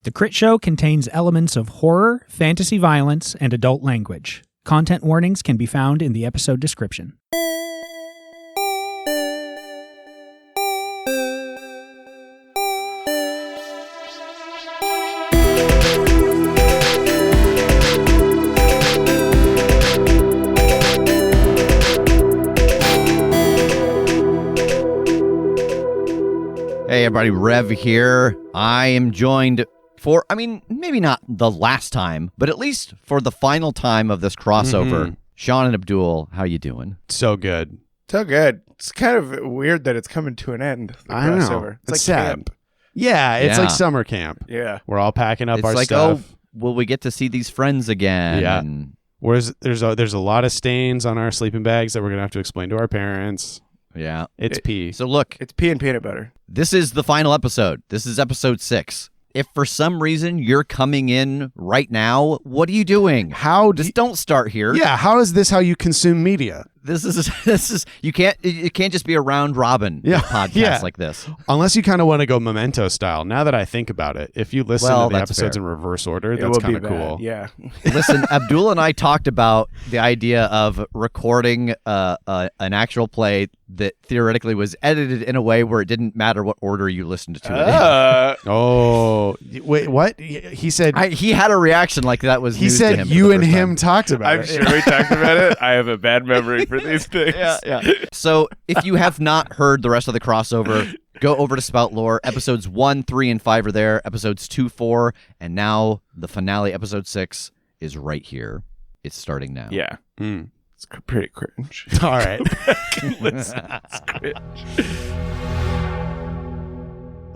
The Critshow contains elements of horror, fantasy violence, and adult language. Content warnings can be found in the episode description. Hey everybody, Rev here. I am joined for, maybe not the last time, but at least for the final time of this crossover. Sean and Abdul, how you doing? So good. So good. It's kind of weird that it's coming to an end. The I crossover. know. It's like sad. camp. Yeah, it's Yeah. like summer camp. Yeah. We're all packing up It's our like, stuff. will we get to see these friends again? Yeah. And Whereas there's a lot of stains on our sleeping bags that we're gonna have to explain to our parents. yeah. It's pee. So look, It's pea and peanut butter. this is the final episode. This is episode 6. If for some reason you're coming in right now, what are you doing? Just don't start here. Yeah, how is this how you consume media? This is you can't just be a round robin Yeah, podcast yeah. like this. Unless you kind of want to go Memento style. Now that I think about it, if you listen Well, to the that's episodes fair. in reverse order, It that's will be kind of cool. bad. Yeah. Listen, Abdul and I talked about the idea of recording an actual play that theoretically was edited in a way where it didn't matter what order you listened to it. Oh, wait, what? He said. He had a reaction like that was he news to said him for you the and first him time. talked about I'm it. sure we talked about it. I have a bad memory for these things. Yeah. So if you have not heard the rest of the crossover, go over to Spout Lore. Episodes 1, 3, and 5 are there. Episodes 2, 4, and now the finale, episode 6, is right here. It's starting now. Yeah. Mm. It's pretty cringe. All right. Listen, it's cringe.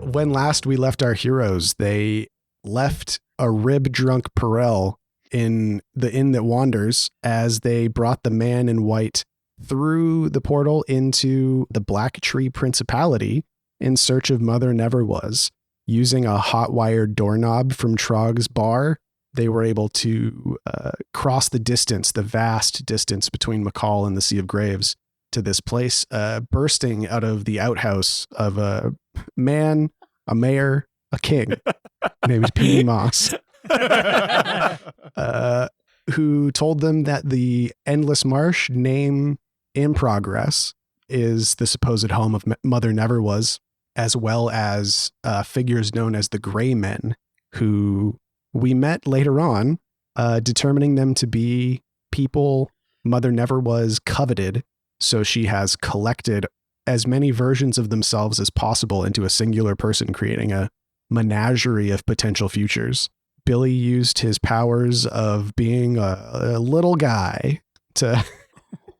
When last we left our heroes, they left a rib-drunk Perel in the inn that wanders as they brought the man in white through the portal into the Black Tree Principality in search of Mother Neverwas. Using a hot-wired doorknob from Trog's bar, they were able to cross the distance, the vast distance between McCall and the Sea of Graves, to this place, bursting out of the outhouse of a man, a mayor, a king, named P. Moss, who told them that the Endless Marsh, name in progress, is the supposed home of Mother Neverwas, as well as figures known as the Gray Men, who we met later on, determining them to be people Mother Neverwas coveted. So she has collected as many versions of themselves as possible into a singular person, creating a menagerie of potential futures. Billy used his powers of being a little guy to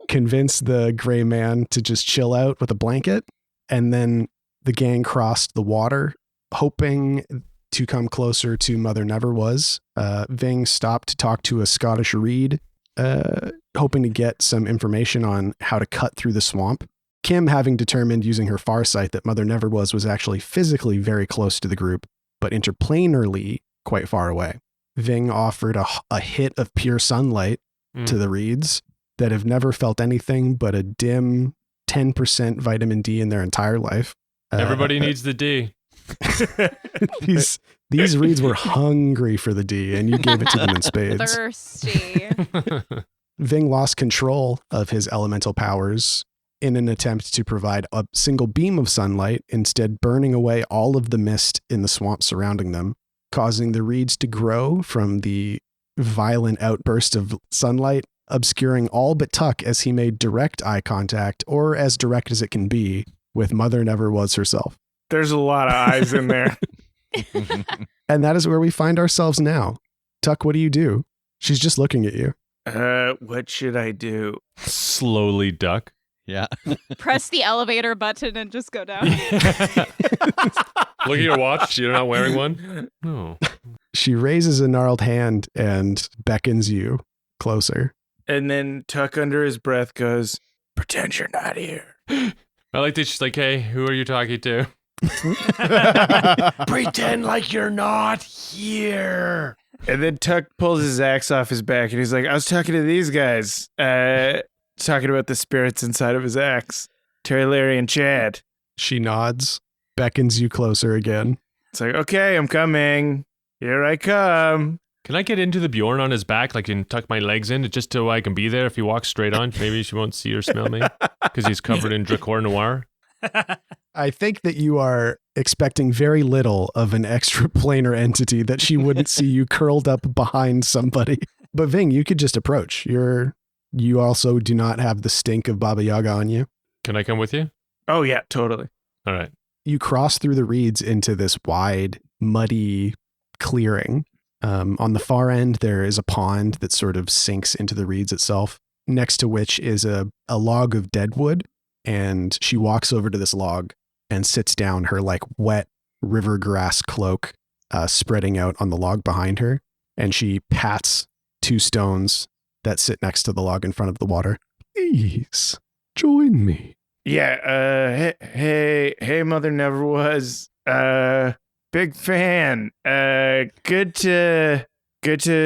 convince the Gray Man to just chill out with a blanket. And then the gang crossed the water, hoping to come closer to Mother Neverwas. Ving stopped to talk to a Scottish reed, hoping to get some information on how to cut through the swamp. Kim, having determined using her farsight that Mother Neverwas was actually physically very close to the group, but interplanarly quite far away. Ving offered a hit of pure sunlight to the reeds that have never felt anything but a dim 10% vitamin D in their entire life. Everybody needs the D. These reeds were hungry for the D, and you gave it to them in spades. Thirsty. Ving lost control of his elemental powers in an attempt to provide a single beam of sunlight, instead burning away all of the mist in the swamp surrounding them, causing the reeds to grow from the violent outburst of sunlight, obscuring all but Tuck as he made direct eye contact, or as direct as it can be, with Mother Neverwas herself. There's a lot of eyes in there. And that is where we find ourselves now. Tuck, what do you do? She's just looking at you. What should I do? Slowly duck. Yeah. Press the elevator button and just go down. Look at your watch. You're not wearing one? No. She raises a gnarled hand and beckons you closer. And then Tuck under his breath goes, pretend you're not here. I like that she's like, hey, who are you talking to? Pretend like you're not here. And then Tuck pulls his axe off his back and he's like, I was talking to these guys. Talking about the spirits inside of his axe. Terry, Larry, and Chad. She nods, beckons you closer again. It's like, okay, I'm coming. Here I come. Can I get into the Bjorn on his back, like, and tuck my legs in just so I can be there if he walks straight on? Maybe she won't see or smell me because he's covered in Dracor Noir. I think that you are expecting very little of an extraplanar entity that she wouldn't see you curled up behind somebody. But Ving, you could just approach. You also do not have the stink of Baba Yaga on you. Can I come with you? Oh, yeah, totally. All right. You cross through the reeds into this wide, muddy clearing. On the far end, there is a pond that sort of sinks into the reeds itself, next to which is a log of deadwood. And she walks over to this log and sits down, her like wet river grass cloak spreading out on the log behind her. And she pats 2 stones that sit next to the log in front of the water. Please join me. Yeah, hey, Mother Never Was. Big fan. Good to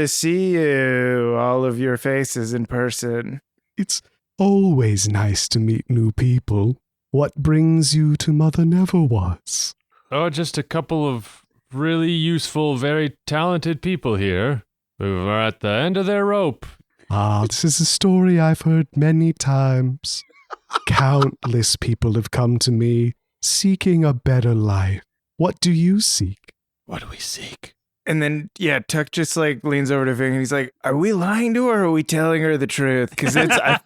see you, all of your faces in person. It's always nice to meet new people. What brings you to Mother Never Was? Oh, just a couple of really useful, very talented people here who are at the end of their rope. Ah, this is a story I've heard many times. Countless people have come to me seeking a better life. What do you seek? What do we seek? And then, yeah, Tuck just like leans over to Ving and he's like, are we lying to her or are we telling her the truth? Because I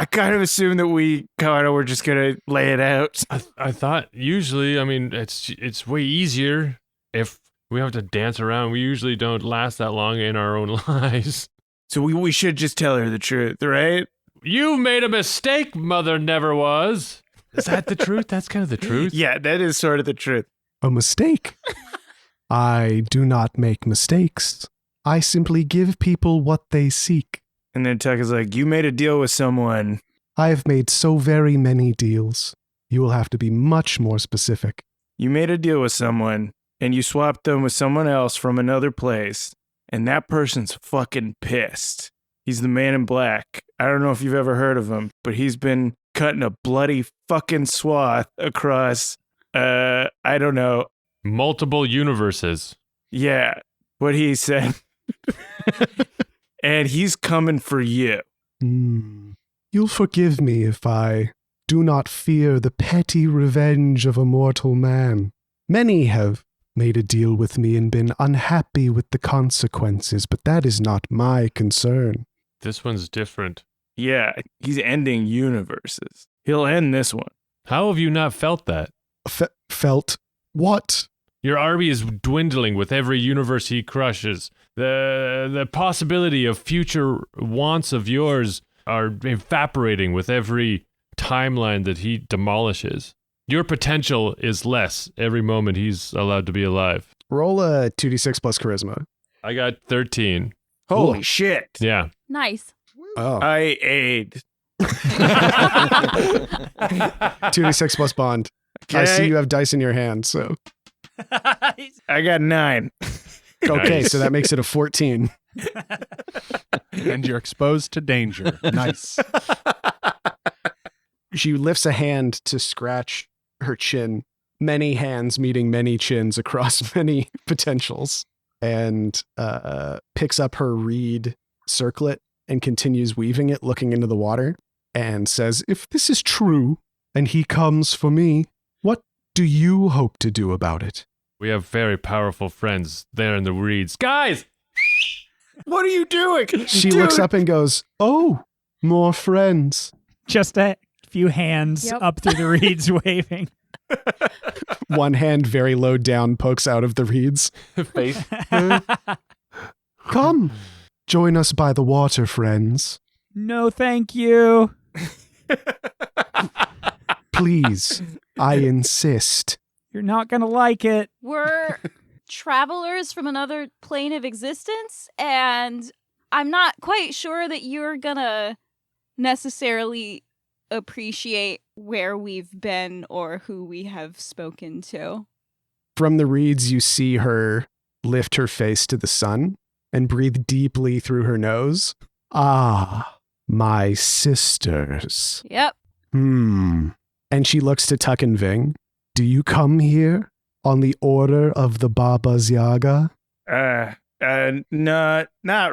kind of assume that we kind of were just going to lay it out. I thought usually, I mean, it's way easier if we have to dance around. We usually don't last that long in our own lives. So we should just tell her the truth, right? You made a mistake, Mother Never Was. Is that the truth? That's kind of the truth. Yeah, that is sort of the truth. A mistake? I do not make mistakes. I simply give people what they seek. And then Tuck is like, you made a deal with someone. I have made so very many deals. You will have to be much more specific. You made a deal with someone and you swapped them with someone else from another place. And that person's fucking pissed. He's the Man in Black. I don't know if you've ever heard of him, but he's been cutting a bloody fucking swath across, I don't know. Multiple universes. Yeah, what he said. And he's coming for you. You'll forgive me if I do not fear the petty revenge of a mortal man. Many have made a deal with me and been unhappy with the consequences, but that is not my concern. This one's different. Yeah, he's ending universes. He'll end this one. How have you not felt that? Felt what? Your army is dwindling with every universe he crushes. The possibility of future wants of yours are evaporating with every timeline that he demolishes. Your potential is less every moment he's allowed to be alive. Roll a 2d6 plus charisma. I got 13. Holy shit. Yeah. Nice. Oh. I aid. 2d6 plus bond. I see you have dice in your hand, so. I got 9. Okay, Nice. so that makes it a 14. And you're exposed to danger. Nice. She lifts a hand to scratch her chin. Many hands meeting many chins across many potentials. And picks up her reed circlet and continues weaving it, looking into the water, and says, if this is true, and he comes for me, what do you hope to do about it? We have very powerful friends there in the reeds. Guys! What are you doing? She looks up and goes, oh, more friends. Just a few hands Yep. up through the reeds waving. One hand very low down pokes out of the reeds. Face. Come, join us by the water, friends. No, thank you. Please, I insist. You're not going to like it. We're travelers from another plane of existence, and I'm not quite sure that you're gonna necessarily appreciate where we've been or who we have spoken to. From the reeds, you see her lift her face to the sun and breathe deeply through her nose. Ah, my sisters. Yep. And she looks to Tuck and Ving. Do you come here on the order of the Baba Yaga? Not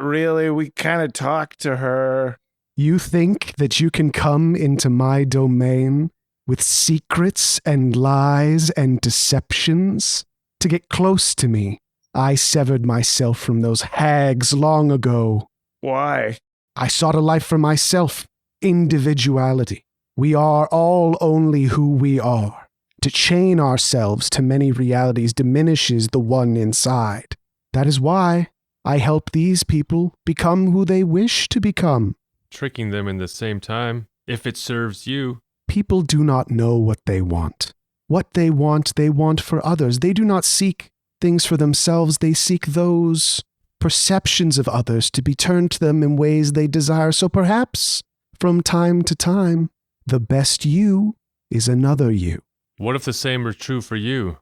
really. We kind of talked to her. You think that you can come into my domain with secrets and lies and deceptions to get close to me? I severed myself from those hags long ago. Why? I sought a life for myself, individuality. We are all only who we are. To chain ourselves to many realities diminishes the one inside. That is why I help these people become who they wish to become. Tricking them in the same time, if it serves you. People do not know what they want. What they want for others. They do not seek things for themselves. They seek those perceptions of others to be turned to them in ways they desire. So perhaps, from time to time, the best you is another you. What if the same were true for you?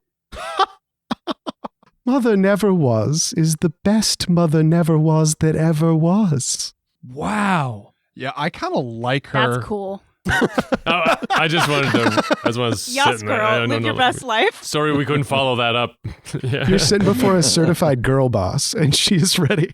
Mother Never Was is the best Mother Never Was that ever was. Wow. Yeah, I kind of like her. That's cool. I just wanted to sit Yes, in there. girl. Live your best life. Sorry we couldn't follow that up. Yeah. You're sitting before a certified girl boss, and she is ready.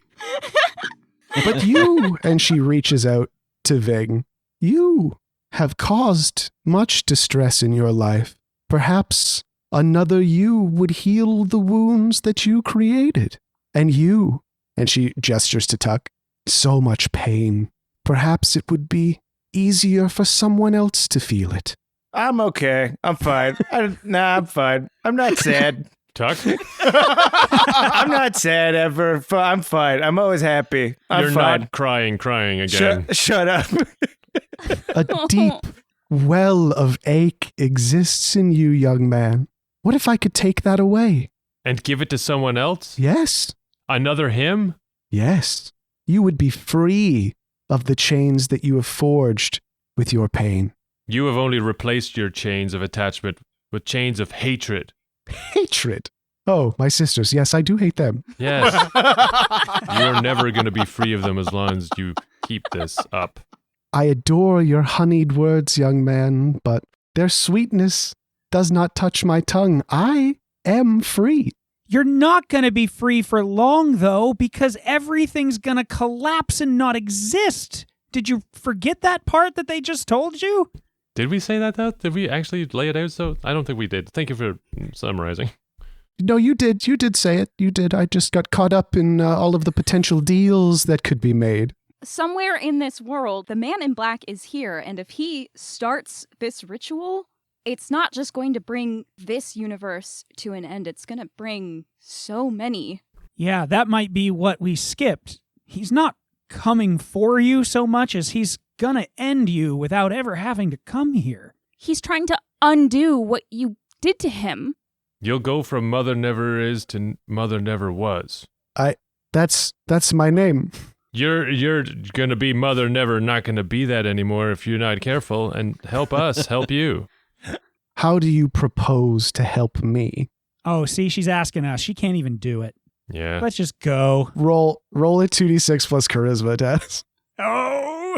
But you, and she reaches out to Ving, you have caused much distress in your life. Perhaps another you would heal the wounds that you created. And you, and she gestures to Tuck, so much pain. Perhaps it would be easier for someone else to feel it. I'm okay. I'm fine. I'm fine. I'm not sad. Tuck? I'm not sad ever. I'm fine. I'm always happy. I'm You're fine. not crying again. Shut up. A deep well of ache exists in you, young man. What if I could take that away? And give it to someone else? Yes. Another him? Yes. You would be free of the chains that you have forged with your pain. You have only replaced your chains of attachment with chains of hatred. Hatred. Oh, my sisters. Yes, I do hate them. Yes. You're never going to be free of them as long as you keep this up. I adore your honeyed words, young man, but their sweetness does not touch my tongue. I am free. You're not going to be free for long, though, because everything's going to collapse and not exist. Did you forget that part that they just told you? Did we say that, though? Did we actually lay it out? So I don't think we did. Thank you for summarizing. No, you did. You did say it. You did. I just got caught up in all of the potential deals that could be made. Somewhere in this world, the man in black is here, and if he starts this ritual, it's not just going to bring this universe to an end, it's going to bring so many. Yeah, that might be what we skipped. He's not coming for you so much as he's gonna end you without ever having to come here. He's trying to undo what you did to him. You'll go from Mother Never Is to Mother Never Was. That's my name. You're gonna be Mother Never, not gonna be that anymore if you're not careful, and help us help you. How do you propose to help me? Oh, see, she's asking us. She can't even do it. Yeah. Let's just go. Roll a 2d6 plus charisma, Tess. Oh,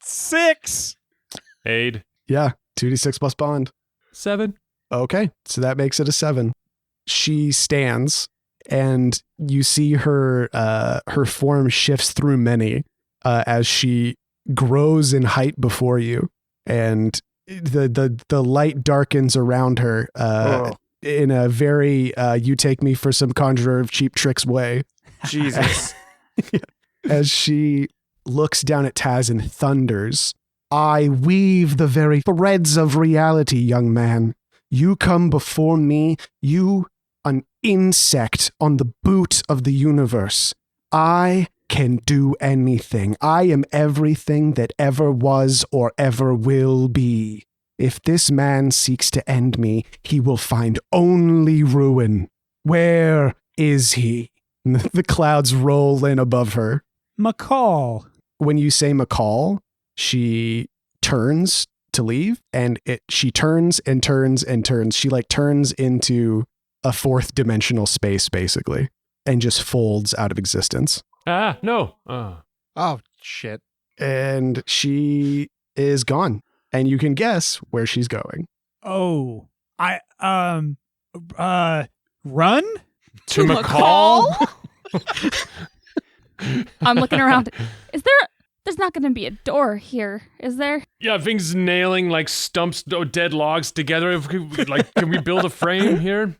6. Aid. Yeah, 2d6 plus bond. 7. Okay, so that makes it a 7. She stands, and you see her form shifts through many as she grows in height before you, and the light darkens around her in a very you take me for some conjurer of cheap tricks way. Jesus. As she looks down at Taz and thunders, I weave the very threads of reality, young man. You come before me, you an insect on the boot of the universe. I can do anything. I am everything that ever was or ever will be. If this man seeks to end me, he will find only ruin. Where is he? The clouds roll in above her. McCall. When you say McCall, she turns to leave, and she turns and turns and turns. She turns into a fourth dimensional space, basically, and just folds out of existence. No. Oh, shit. And she is gone. And you can guess where she's going. Oh, run? To McCall? I'm looking around. There's not going to be a door here, is there? Yeah, things nailing like stumps, dead logs together. Can we build a frame here?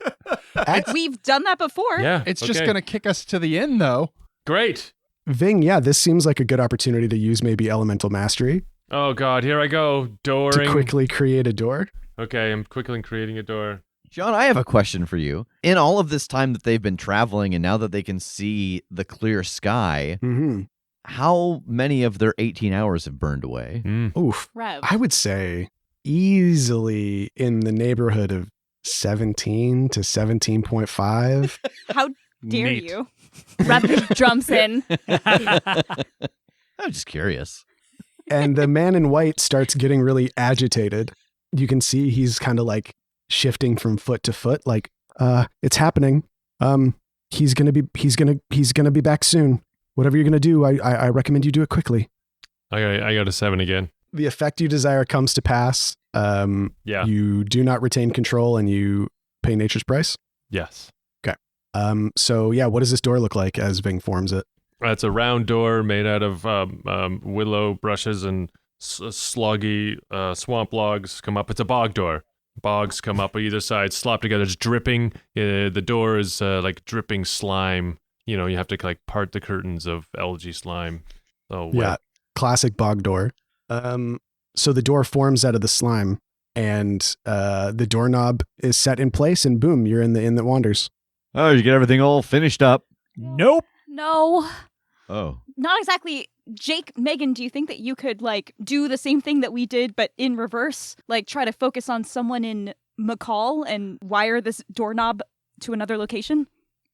We've done that before. Yeah. It's just okay. going to kick us to the end, though. Great. Ving, yeah, this seems like a good opportunity to use maybe elemental mastery Oh, God. Here I go. Dooring. to quickly create a door. Okay, I'm quickly creating a door. John, I have a question for you. In all of this time that they've been traveling and now that they can see the clear sky, Mm-hmm. how many of their 18 hours have burned away? Oof. Rev. I would say easily in the neighborhood of 17 to 17.5. How dare Neat. you? Rev just jumps in. I'm just curious. And the man in white starts getting really agitated. You can see he's kind of like shifting from foot to foot, like, it's happening. He's gonna be back soon. Whatever you're gonna do, I recommend you do it quickly. I got a 7 again. The effect you desire comes to pass. Yeah. You do not retain control and you pay nature's price. Yes. So yeah, what does this door look like as Ving forms it? It's a round door made out of willow brushes and sloggy swamp logs come up. It's a bog door. Bogs come up either side, slop together. It's dripping. The door is like dripping slime. You know, you have to like part the curtains of algae slime. Oh, Yeah, classic bog door. So the door forms out of the slime, and the doorknob is set in place, and boom, you're in the inn that wanders. Oh, you get everything all finished up. Nope. No. Oh. Not exactly. Jake, Megan, do you think that you could like do the same thing that we did, but in reverse? Like try to focus on someone in McCall and wire this doorknob to another location?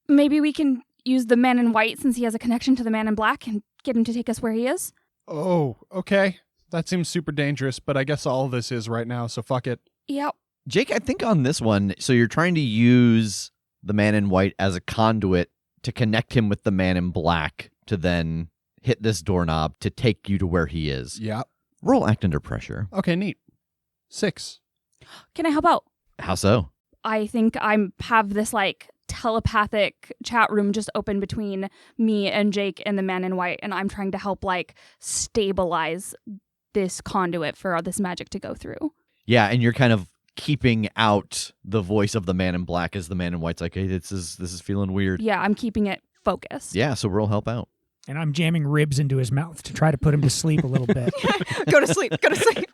Maybe we can use the man in white since he has a connection to the man in black and get him to take us where he is. Oh, okay. That seems super dangerous, but I guess all of this is right now, so fuck it. Yep. Jake, I think on this one, so you're trying to use the man in white as a conduit to connect him with the man in black to then hit this doorknob to take you to where he is. Yeah. Roll act under pressure. Okay, neat. 6. Can I help out? How so? I think I have this like telepathic chat room just open between me and Jake and the man in white, and I'm trying to help like stabilize this conduit for this magic to go through. Yeah, and you're kind of keeping out the voice of the man in black as the man in white's like, hey, this is feeling weird. Yeah, I'm keeping it focused. Yeah, so roll help out. And I'm jamming ribs into his mouth to try to put him to sleep a little bit. Go to sleep. Go to sleep.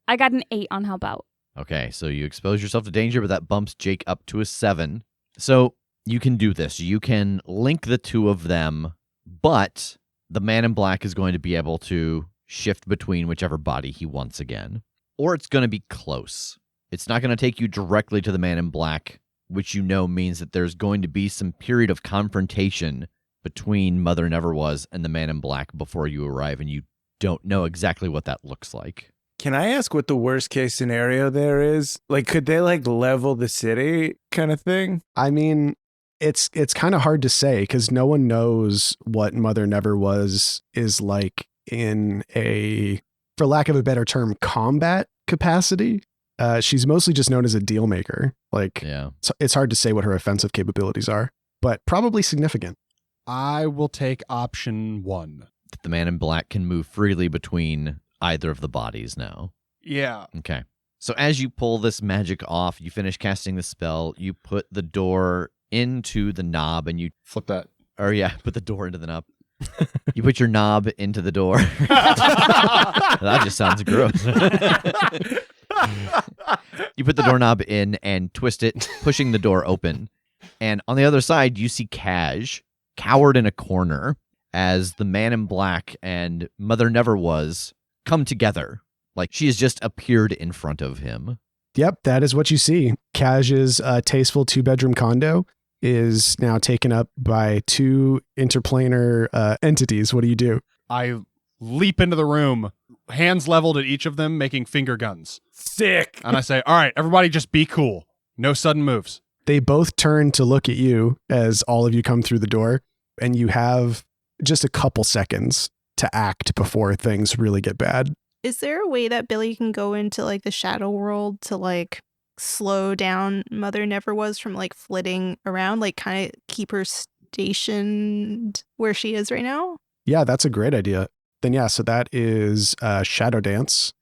I got an 8 on help out. Okay, so you expose yourself to danger, but that bumps Jake up to a 7. So you can do this. You can link the two of them, but the man in black is going to be able to shift between whichever body he wants again. Or it's going to be close. It's not going to take you directly to the man in black, which you know means that there's going to be some period of confrontation between Mother Never Was and the man in black before you arrive, and you don't know exactly what that looks like. Can I ask what the worst case scenario there is? Like, could they like level the city kind of thing? I mean, it's kind of hard to say because no one knows what Mother Never Was is like in a, for lack of a better term, combat capacity. She's mostly just known as a deal maker. Like, Yeah. it's hard to say what her offensive capabilities are, but probably significant. I will take option 1. That the man in black can move freely between either of the bodies now. Yeah. Okay. So as you pull this magic off, you finish casting the spell, you put the door into the knob and you Flip that. put the door into the knob. You put your knob into the door. That just sounds gross. You put the doorknob in and twist it, pushing the door open. And on the other side, you see Cash cowered in a corner as the man in black and Mother Never Was come together. Like she has just appeared in front of him. Yep, that is what you see. Kaj's tasteful 2-bedroom condo is now taken up by 2 interplanar entities. What do you do? I leap into the room, hands leveled at each of them, making finger guns. Sick. And I say, all right, everybody just be cool. No sudden moves. They both turn to look at you as all of you come through the door, and you have just a couple seconds to act before things really get bad. Is there a way that Billy can go into like the shadow world to like slow down Mother Never Was from like flitting around, like kind of keep her stationed where she is right now? Yeah, that's a great idea. Then yeah, so that is Shadow Dance.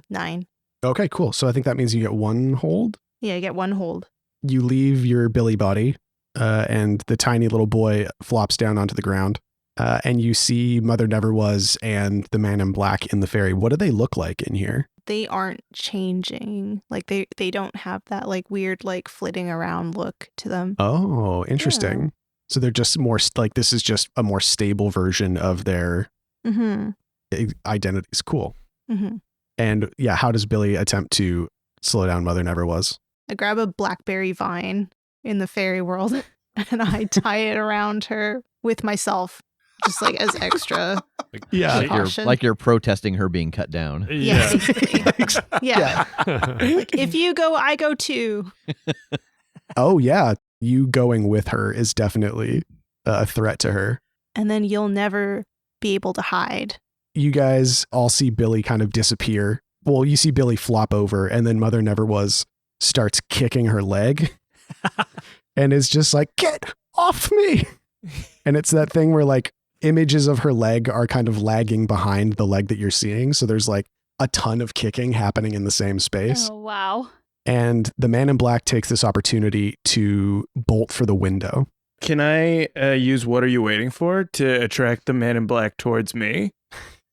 9. Okay, cool. So I think that means you get 1 hold. Yeah, I get 1 hold. You leave your Billy body, and the tiny little boy flops down onto the ground. And you see Mother Never Was and the man in black in the ferry. What do they look like in here? They aren't changing. Like they don't have that like weird like flitting around look to them. Oh, interesting. Yeah. So they're just more like this is just a more stable version of their identities. Cool. Mm-hmm. And yeah, how does Billy attempt to slow down Mother Never Was? I grab a blackberry vine in the fairy world and I tie it around her with myself, just like as extra. Yeah, like you're protesting her being cut down. Yeah. Yeah. Like if you go, I go too. Oh yeah, you going with her is definitely a threat to her. And then you'll never be able to hide. You guys all see Billy kind of disappear. Well, you see Billy flop over, and then Mother Never Was starts kicking her leg and is just like, get off me. And it's that thing where like images of her leg are kind of lagging behind the leg that you're seeing. So there's like a ton of kicking happening in the same space. Oh, wow. And the man in black takes this opportunity to bolt for the window. Can I use What Are You Waiting For to attract the man in black towards me?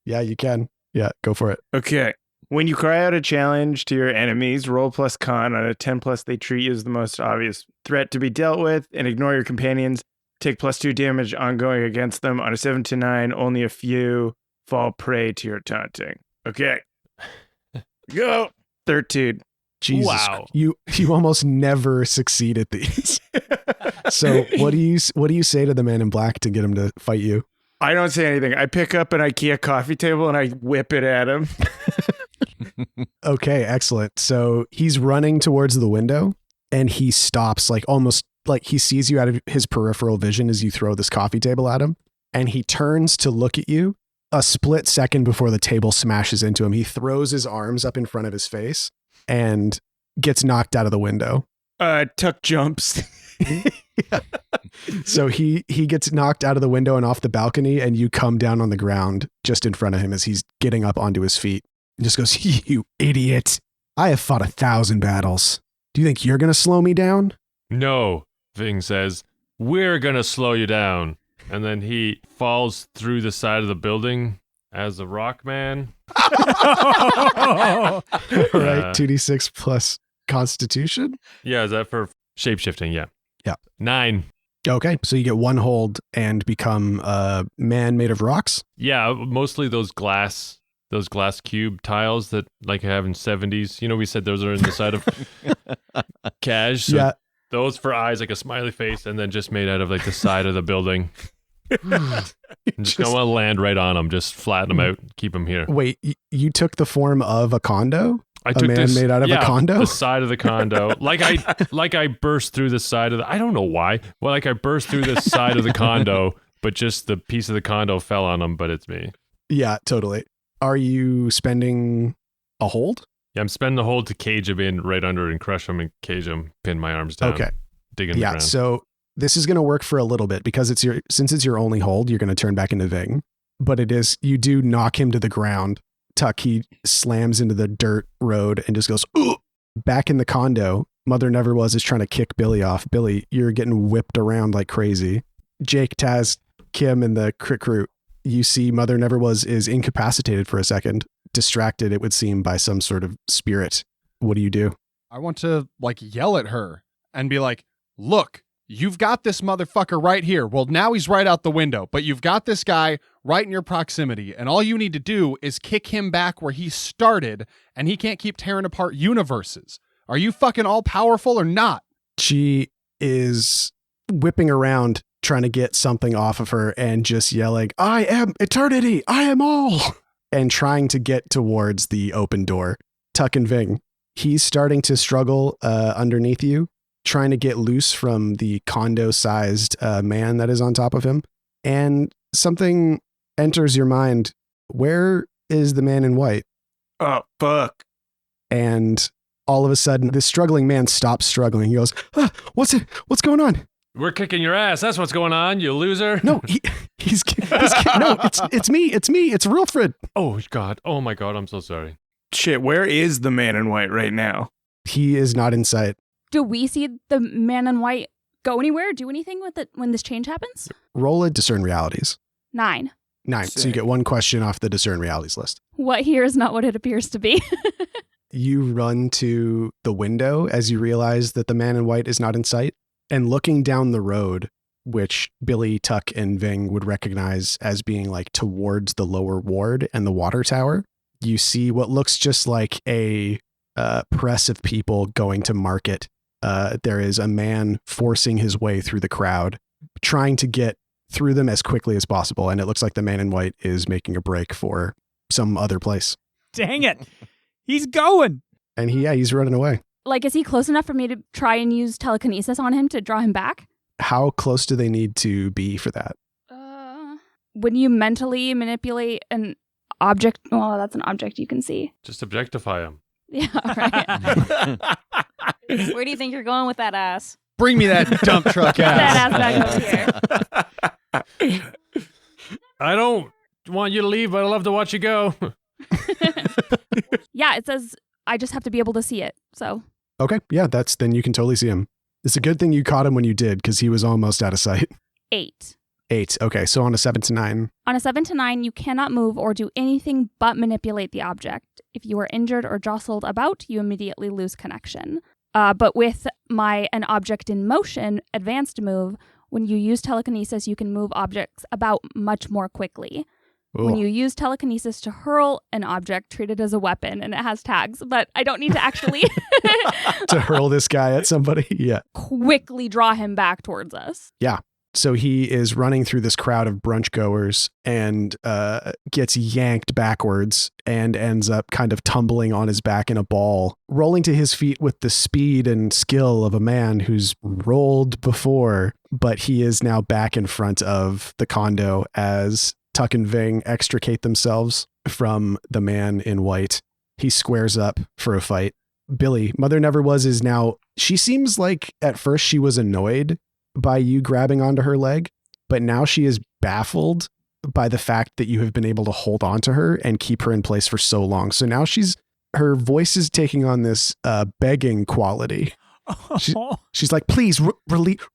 Yeah, you can. Yeah, go for it. Okay. When you cry out a challenge to your enemies, roll plus con. On a 10+, they treat you as the most obvious threat to be dealt with and ignore your companions. Take +2 damage ongoing against them. On a 7 to 9, only a few fall prey to your taunting. Okay. Go. 13. Jesus. Wow. You almost never succeed at these. So what do you say to the man in black to get him to fight you? I don't say anything. I pick up an IKEA coffee table and I whip it at him. Okay, excellent. So he's running towards the window and he stops, like almost like he sees you out of his peripheral vision as you throw this coffee table at him. And he turns to look at you. A split second before the table smashes into him, he throws his arms up in front of his face and gets knocked out of the window. Tuck jumps. Yeah. So he gets knocked out of the window and off the balcony, and you come down on the ground just in front of him as he's getting up onto his feet and just goes, "You idiot. I have fought 1,000 battles. Do you think you're going to slow me down?" No, Ving says, we're gonna slow you down. And then he falls through the side of the building as a rock man. All right, 2d6 plus constitution. Yeah, is that for shapeshifting? Yeah. Yeah. 9. Okay, so you get 1 hold and become a man made of rocks. Yeah, mostly those glass cube tiles that like I have in 70s. You know, we said those are in the side of cash. So yeah. Those for eyes, like a smiley face, and then just made out of like the side of the building. Just don't want to land right on them. Just flatten them out. Keep them here. Wait, you took the form of a condo? I took a man made out of a condo? The side of the condo. like I burst through the side of the. I don't know why. Well, like I burst through the side of the condo, but just the piece of the condo fell on them. But it's me. Yeah, totally. Are you spending a hold? Yeah, I'm spending the hold to cage him in right under and crush him and cage him, pin my arms down. Okay. Dig in the ground. So this is going to work for a little bit because since it's your only hold, you're going to turn back into Ving. But you do knock him to the ground. Tuck, he slams into the dirt road and just goes, "Ugh!" Back in the condo, Mother Never Was is trying to kick Billy off. Billy, you're getting whipped around like crazy. Jake, Taz, Kim, and the crit crew, you see Mother Never Was is incapacitated for a second, distracted, it would seem, by some sort of spirit. What do you do? I want to like yell at her and be like, look, you've got this motherfucker right here. Well, now he's right out the window, but you've got this guy right in your proximity. And all you need to do is kick him back where he started, and he can't keep tearing apart universes. Are you fucking all powerful or not? She is whipping around trying to get something off of her and just yelling, "I am eternity. I am all," and trying to get towards the open door. Tuck and Ving, he's starting to struggle underneath you, trying to get loose from the condo-sized man that is on top of him. And something enters your mind. Where is the man in white? Oh, fuck. And All of a sudden, this struggling man stops struggling. He goes, what's going on? We're kicking your ass. That's what's going on, you loser. No, no, it's me. It's Wilfred. Oh, God. Oh, my God. I'm so sorry. Shit, where is the man in white right now? He is not in sight. Do we see the man in white go anywhere? Do anything with it when this change happens? Roll a discern realities. 9. 9. So you get one question off the discern realities list. What here is not what it appears to be. You run to the window as you realize that the man in white is not in sight. And looking down the road, which Billy, Tuck, and Ving would recognize as being like towards the lower ward and the water tower, you see what looks just like a press of people going to market. There is a man forcing his way through the crowd, trying to get through them as quickly as possible. And it looks like the man in white is making a break for some other place. Dang it. He's going. And he's running away. Like, is he close enough for me to try and use telekinesis on him to draw him back? How close do they need to be for that? When you mentally manipulate an object, well, that's an object you can see. Just objectify him. Yeah, right. Where do you think you're going with that ass? Bring me that dump truck ass. That ass back over here. I don't want you to leave, but I love to watch you go. Yeah, it says I just have to be able to see it. So Okay, yeah, then you can totally see him. It's a good thing you caught him when you did, because he was almost out of sight. 8. 8. Okay, so on a 7 to 9. On a 7 to 9, you cannot move or do anything but manipulate the object. If you are injured or jostled about, you immediately lose connection. But with an object in motion, advanced move, when you use telekinesis, you can move objects about much more quickly. When you use telekinesis to hurl an object, treat it as a weapon, and it has tags, but I don't need to actually To hurl this guy at somebody? Yeah. quickly draw him back towards us. Yeah. So he is running through this crowd of brunch goers and gets yanked backwards and ends up kind of tumbling on his back in a ball, rolling to his feet with the speed and skill of a man who's rolled before, but he is now back in front of the condo as Tuck and Ving extricate themselves from the man in white. He squares up for a fight. Billy, Mother Never Was is now, she seems like at first she was annoyed by you grabbing onto her leg, but now she is baffled by the fact that you have been able to hold on to her and keep her in place for so long. So now her voice is taking on this begging quality. She's like, please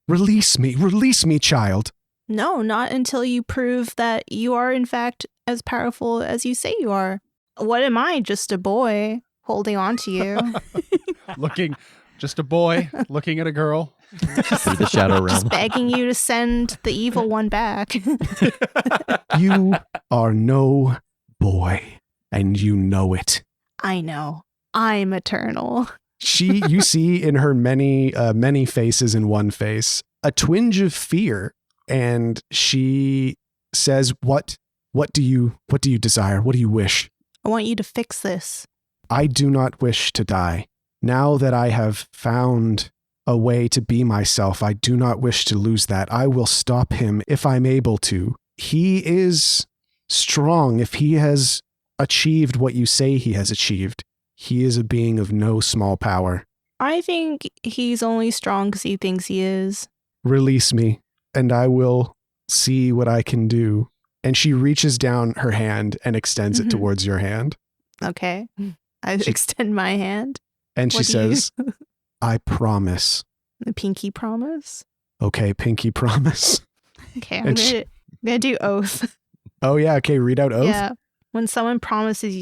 release me, child. No, not until you prove that you are, in fact, as powerful as you say you are. What am I? Just a boy holding on to you. Just a boy looking at a girl. Through the shadow realm. Just begging you to send the evil one back. You are no boy, and you know it. I know. I'm eternal. You see in her many faces in one face, a twinge of fear. And she says, what do you desire? What do you wish? I want you to fix this. I do not wish to die. Now that I have found a way to be myself, I do not wish to lose that. I will stop him if I'm able to. He is strong. If he has achieved what you say he has achieved, he is a being of no small power. I think he's only strong because he thinks he is. Release me, and I will see what I can do. And she reaches down her hand and extends it towards your hand. Okay. I extend my hand. And she says, I promise. The pinky promise? Okay, pinky promise. Okay, I'm gonna do oath. Oh, yeah. Okay, read out oath. Yeah. When someone promises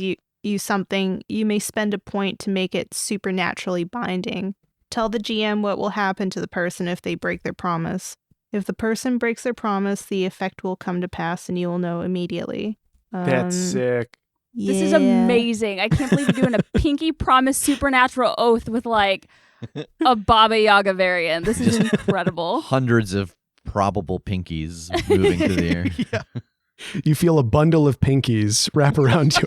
you something, you may spend a point to make it supernaturally binding. Tell the GM what will happen to the person if they break their promise. If the person breaks their promise, the effect will come to pass and you will know immediately. That's sick. This is amazing. I can't believe you're doing a pinky promise supernatural oath with like a Baba Yaga variant. This is incredible. Hundreds of probable pinkies moving through the air. Yeah. You feel a bundle of pinkies wrap around yours.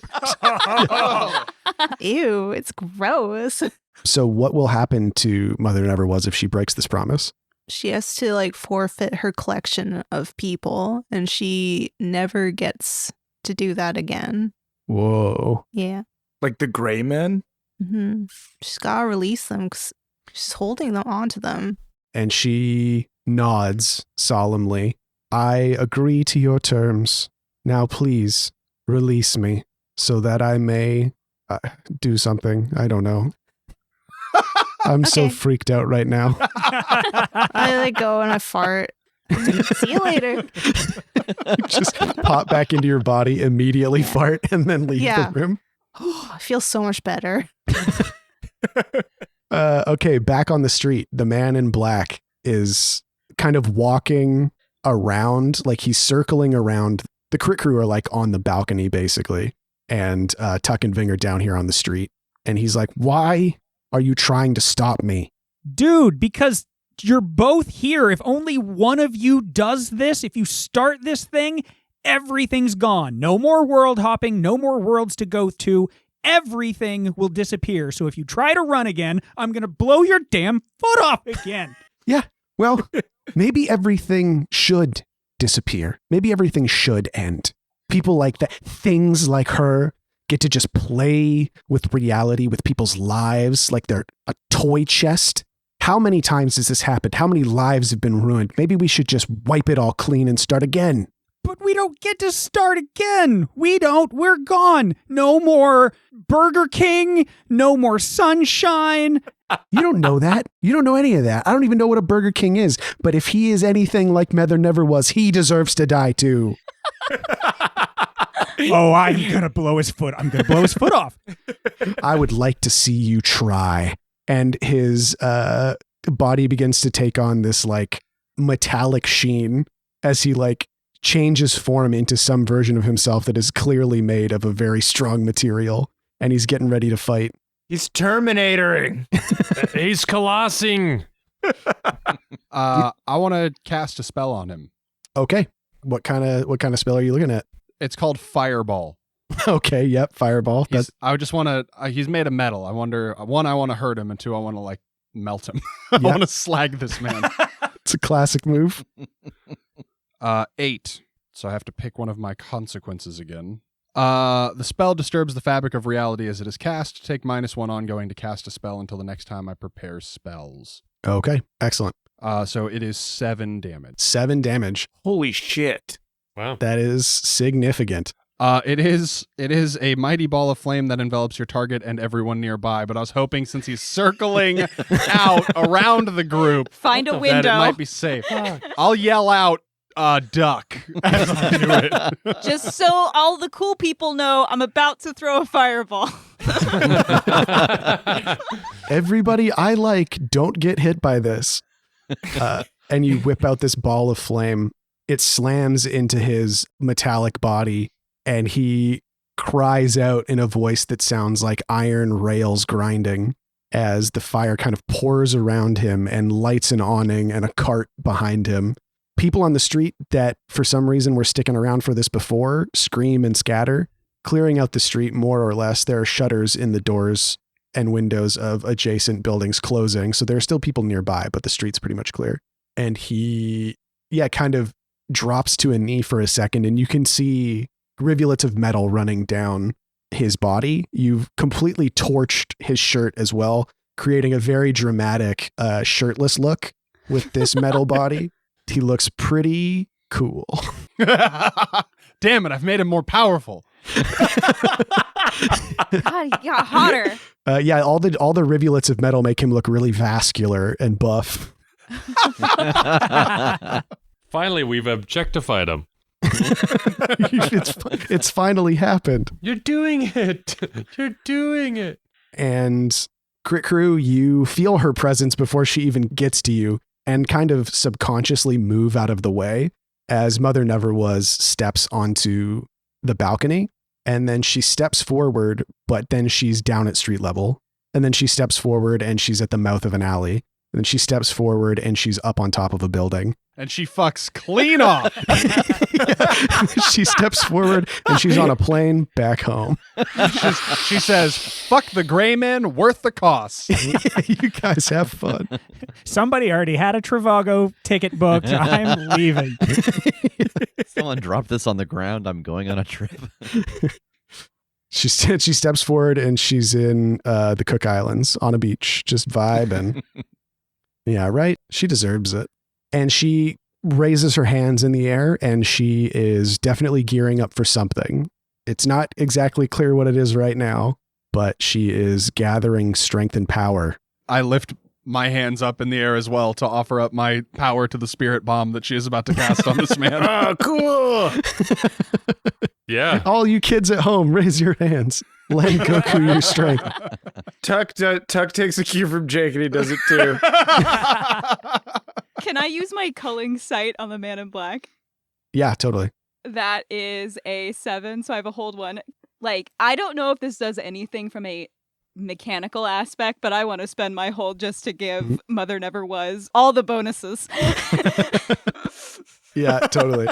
Ew, it's gross. So what will happen to Mother Never Was if she breaks this promise? She has to like forfeit her collection of people and she never gets to do that again. Whoa. Yeah. Like the gray men? Mm-hmm. She's gotta release them because she's holding them onto them. And she nods solemnly. I agree to your terms. Now please release me so that I may do something. I don't know. I'm so freaked out right now. I like go and I fart. See you later. Just pop back into your body, immediately fart, and then leave the room. I feel so much better. Okay, back on the street. The man in black is kind of walking around, like he's circling around. The crit crew are like on the balcony, basically, and Tuck and Ving are down here on the street. And he's like, why are you trying to stop me? Dude, because you're both here. If only one of you does this, if you start this thing, everything's gone. No more world hopping, no more worlds to go to. Everything will disappear. So if you try to run again, I'm going to blow your damn foot off again. Yeah, well, maybe everything should disappear. Maybe everything should end. People like that, things like her, get to just play with reality, with people's lives, like they're a toy chest. How many times has this happened? How many lives have been ruined? Maybe we should just wipe it all clean and start again. But we don't get to start again. We don't. We're gone. No more Burger King. No more sunshine. You don't know that. You don't know any of that. I don't even know what a Burger King is. But if he is anything like Mother Never Was, he deserves to die too. Oh, I'm going to blow his foot. I'm going to blow his foot off. I would like to see you try. And his body begins to take on this like metallic sheen as he like changes form into some version of himself that is clearly made of a very strong material. And he's getting ready to fight. He's Terminatoring. He's colossing. I want to cast a spell on him. Okay. What kind of spell are you looking at? It's called Fireball. Okay, yep, Fireball. I just want to, he's made of metal. I wonder, one, I want to hurt him, and two, I want to like melt him. I want to slag this man. It's a classic move. 8. So I have to pick one of my consequences again. The spell disturbs the fabric of reality as it is cast. Take -1 ongoing to cast a spell until the next time I prepare spells. Okay, excellent. So it is 7 damage. 7 damage. Holy shit. Wow. That is significant. It is a mighty ball of flame that envelops your target and everyone nearby. But I was hoping, since he's circling out around the group, Find a window. that it might be safe. I'll yell out, duck, as I do it. Just so all the cool people know, I'm about to throw a fireball. Everybody I like, don't get hit by this. And you whip out this ball of flame. It slams into his metallic body, and he cries out in a voice that sounds like iron rails grinding as the fire kind of pours around him and lights an awning and a cart behind him. People on the street that for some reason were sticking around for this before scream and scatter, clearing out the street more or less. There are shutters in the doors and windows of adjacent buildings closing, so there are still people nearby, but the street's pretty much clear. And he, kind of drops to a knee for a second, and you can see rivulets of metal running down his body. You've completely torched his shirt as well, creating a very dramatic shirtless look with this metal body. He looks pretty cool. Damn it, I've made him more powerful. God, he got hotter. All the rivulets of metal make him look really vascular and buff. Finally, we've objectified him. It's finally happened. You're doing it. You're doing it. And Crit Crew, you feel her presence before she even gets to you and kind of subconsciously move out of the way as Mother Never Was steps onto the balcony. And then she steps forward, but then she's down at street level. And then she steps forward and she's at the mouth of an alley. And then she steps forward and she's up on top of a building. And she fucks clean off. She steps forward and she's on a plane back home. She says, fuck the gray men, worth the cost. You guys have fun. Somebody already had a Trivago ticket booked. I'm leaving. Someone dropped this on the ground. I'm going on a trip. She steps forward and she's in the Cook Islands on a beach, just vibing. Yeah, right. She deserves it. And she raises her hands in the air and she is definitely gearing up for something. It's not exactly clear what it is right now, but she is gathering strength and power. I lift my hands up in the air as well to offer up my power to the spirit bomb that she is about to cast on this man. Oh, cool. Yeah. All you kids at home, raise your hands. Lend Goku your strength. Tuck takes a cue from Jake and he does it too. Can I use my culling sight on the man in black? Yeah, totally. That is a 7, so I have a hold 1. Like, I don't know if this does anything from a mechanical aspect, but I want to spend my hold just to give Mother Never Was all the bonuses. Yeah, totally.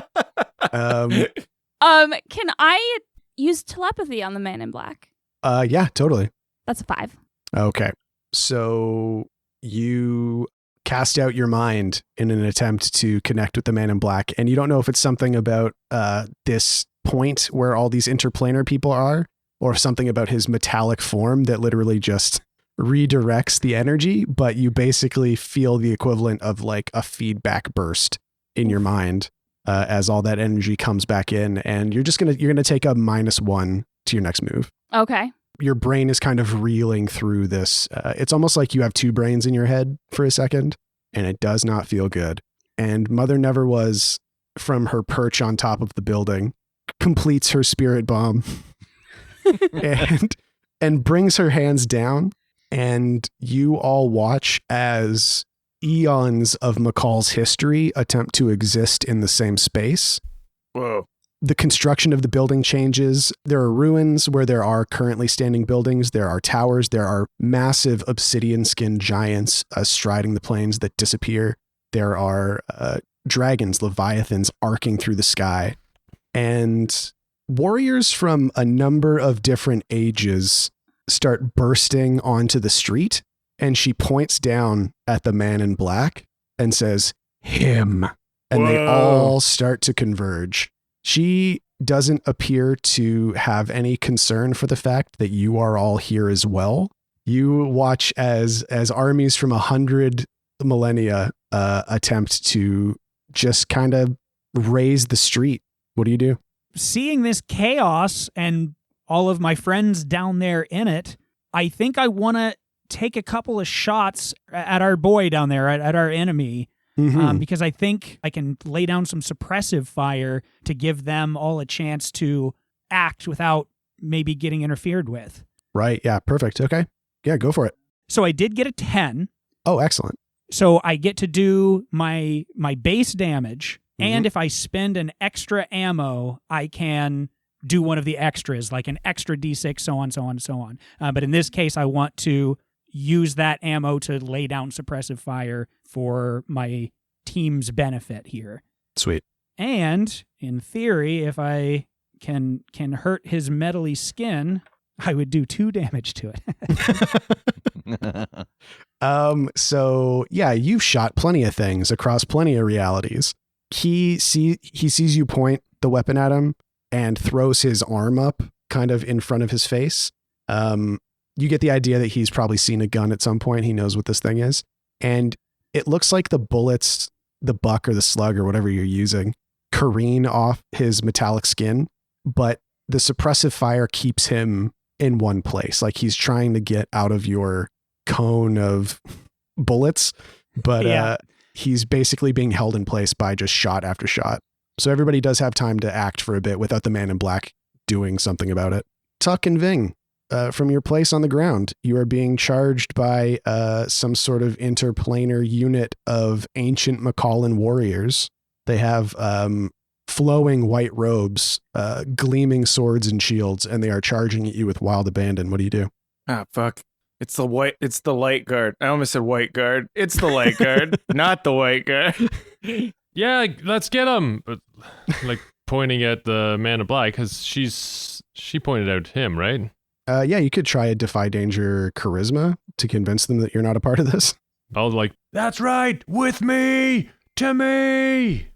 Can I use telepathy on the man in black? Yeah, totally. That's a 5. Okay. So you cast out your mind in an attempt to connect with the man in black, and you don't know if it's something about this point where all these interplanar people are, or something about his metallic form that literally just redirects the energy, but you basically feel the equivalent of like a feedback burst in your mind as all that energy comes back in, and you're gonna take a -1 to your next move. Okay. Your brain is kind of reeling through this. It's almost like you have two brains in your head for a second, and it does not feel good. And Mother Never Was, from her perch on top of the building, completes her spirit bomb and brings her hands down, and you all watch as eons of McCall's history attempt to exist in the same space. Whoa. The construction of the building changes. There are ruins where there are currently standing buildings. There are towers. There are massive obsidian-skinned giants striding the plains that disappear. There are dragons, leviathans arcing through the sky. And warriors from a number of different ages start bursting onto the street. And she points down at the man in black and says, "Him." And they all start to converge. She doesn't appear to have any concern for the fact that you are all here as well. You watch as armies from 100 millennia attempt to just kind of raise the street. What do you do? Seeing this chaos and all of my friends down there in it, I think I want to take a couple of shots at our boy down there, at our enemy. Because I think I can lay down some suppressive fire to give them all a chance to act without maybe getting interfered with. Right. Yeah. Perfect. Okay. Yeah, go for it. So I did get a 10. Oh, excellent. So I get to do my base damage, and if I spend an extra ammo, I can do one of the extras, like an extra D6, so on, so on, so on. But in this case, I want to use that ammo to lay down suppressive fire for my team's benefit here. Sweet. And in theory, if I can hurt his metally skin, I would do 2 damage to it. So yeah, you've shot plenty of things across plenty of realities. He sees you point the weapon at him and throws his arm up kind of in front of his face. You get the idea that he's probably seen a gun at some point. He knows what this thing is. And it looks like the bullets, the buck or the slug or whatever you're using, careen off his metallic skin, but the suppressive fire keeps him in one place. Like he's trying to get out of your cone of bullets, but he's basically being held in place by just shot after shot. So everybody does have time to act for a bit without the man in black doing something about it. Tuck and Ving. From your place on the ground, you are being charged by some sort of interplanar unit of ancient Macallan warriors. They have flowing white robes, gleaming swords and shields, and they are charging at you with wild abandon. What do you do? Ah, fuck. It's the light guard. I almost said white guard. It's the light guard, not the white guard. Yeah, let's get him. But like pointing at the man in black, because she pointed out him, right? Yeah, you could try a defy danger charisma to convince them that you're not a part of this. I'll like, that's right, with me, to me.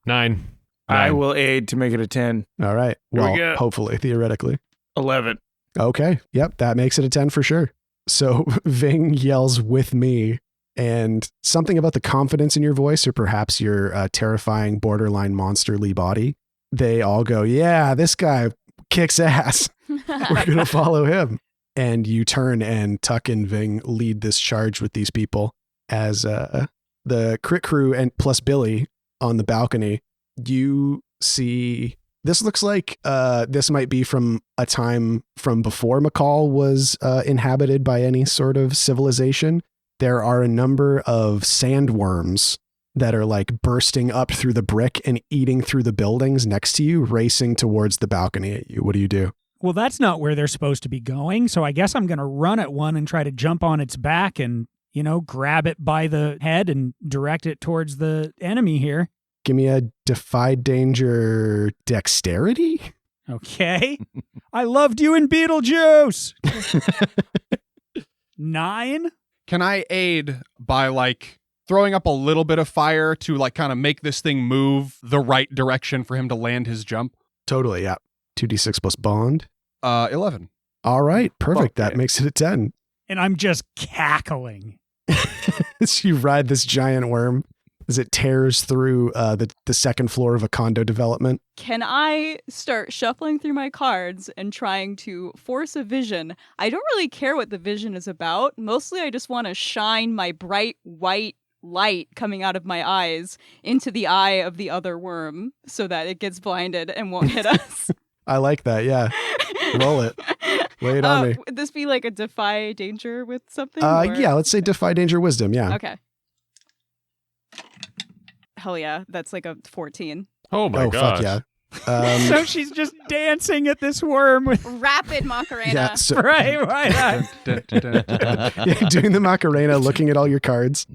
9. I will aid to make it a 10. All right. Here we Well, go. hopefully, theoretically. 11. Okay. Yep. That makes it a 10 for sure. So Ving yells with me, and something about the confidence in your voice, or perhaps your terrifying borderline monsterly body, they all go, yeah, this guy kicks ass. We're going to follow him. And you turn, and Tuck and Ving lead this charge with these people as the crit crew and plus Billy on the balcony. You see, this looks like this might be from a time from before McCall was inhabited by any sort of civilization. There are a number of sandworms that are like bursting up through the brick and eating through the buildings next to you, racing towards the balcony at you. What do you do? Well, that's not where they're supposed to be going, so I guess I'm going to run at one and try to jump on its back and, grab it by the head and direct it towards the enemy here. Give me a defy danger dexterity. Okay. I loved you in Beetlejuice. 9. Can I aid by like throwing up a little bit of fire to like kind of make this thing move the right direction for him to land his jump? Totally, yeah. 2d6 plus bond. 11. All right, perfect. Okay. That makes it a 10. And I'm just cackling. As you ride this giant worm as it tears through the second floor of a condo development. Can I start shuffling through my cards and trying to force a vision? I don't really care what the vision is about. Mostly I just want to shine my bright white light coming out of my eyes into the eye of the other worm so that it gets blinded and won't hit us. I like that, yeah. Roll it. Lay it on me. Would this be like a defy danger with something? Or? Yeah, let's say defy danger wisdom, yeah. Okay. Hell yeah, that's like a 14. Oh my gosh. Fuck yeah. So she's just dancing at this worm with Rapid Macarena. Yeah, so, right. yeah, doing the Macarena, looking at all your cards.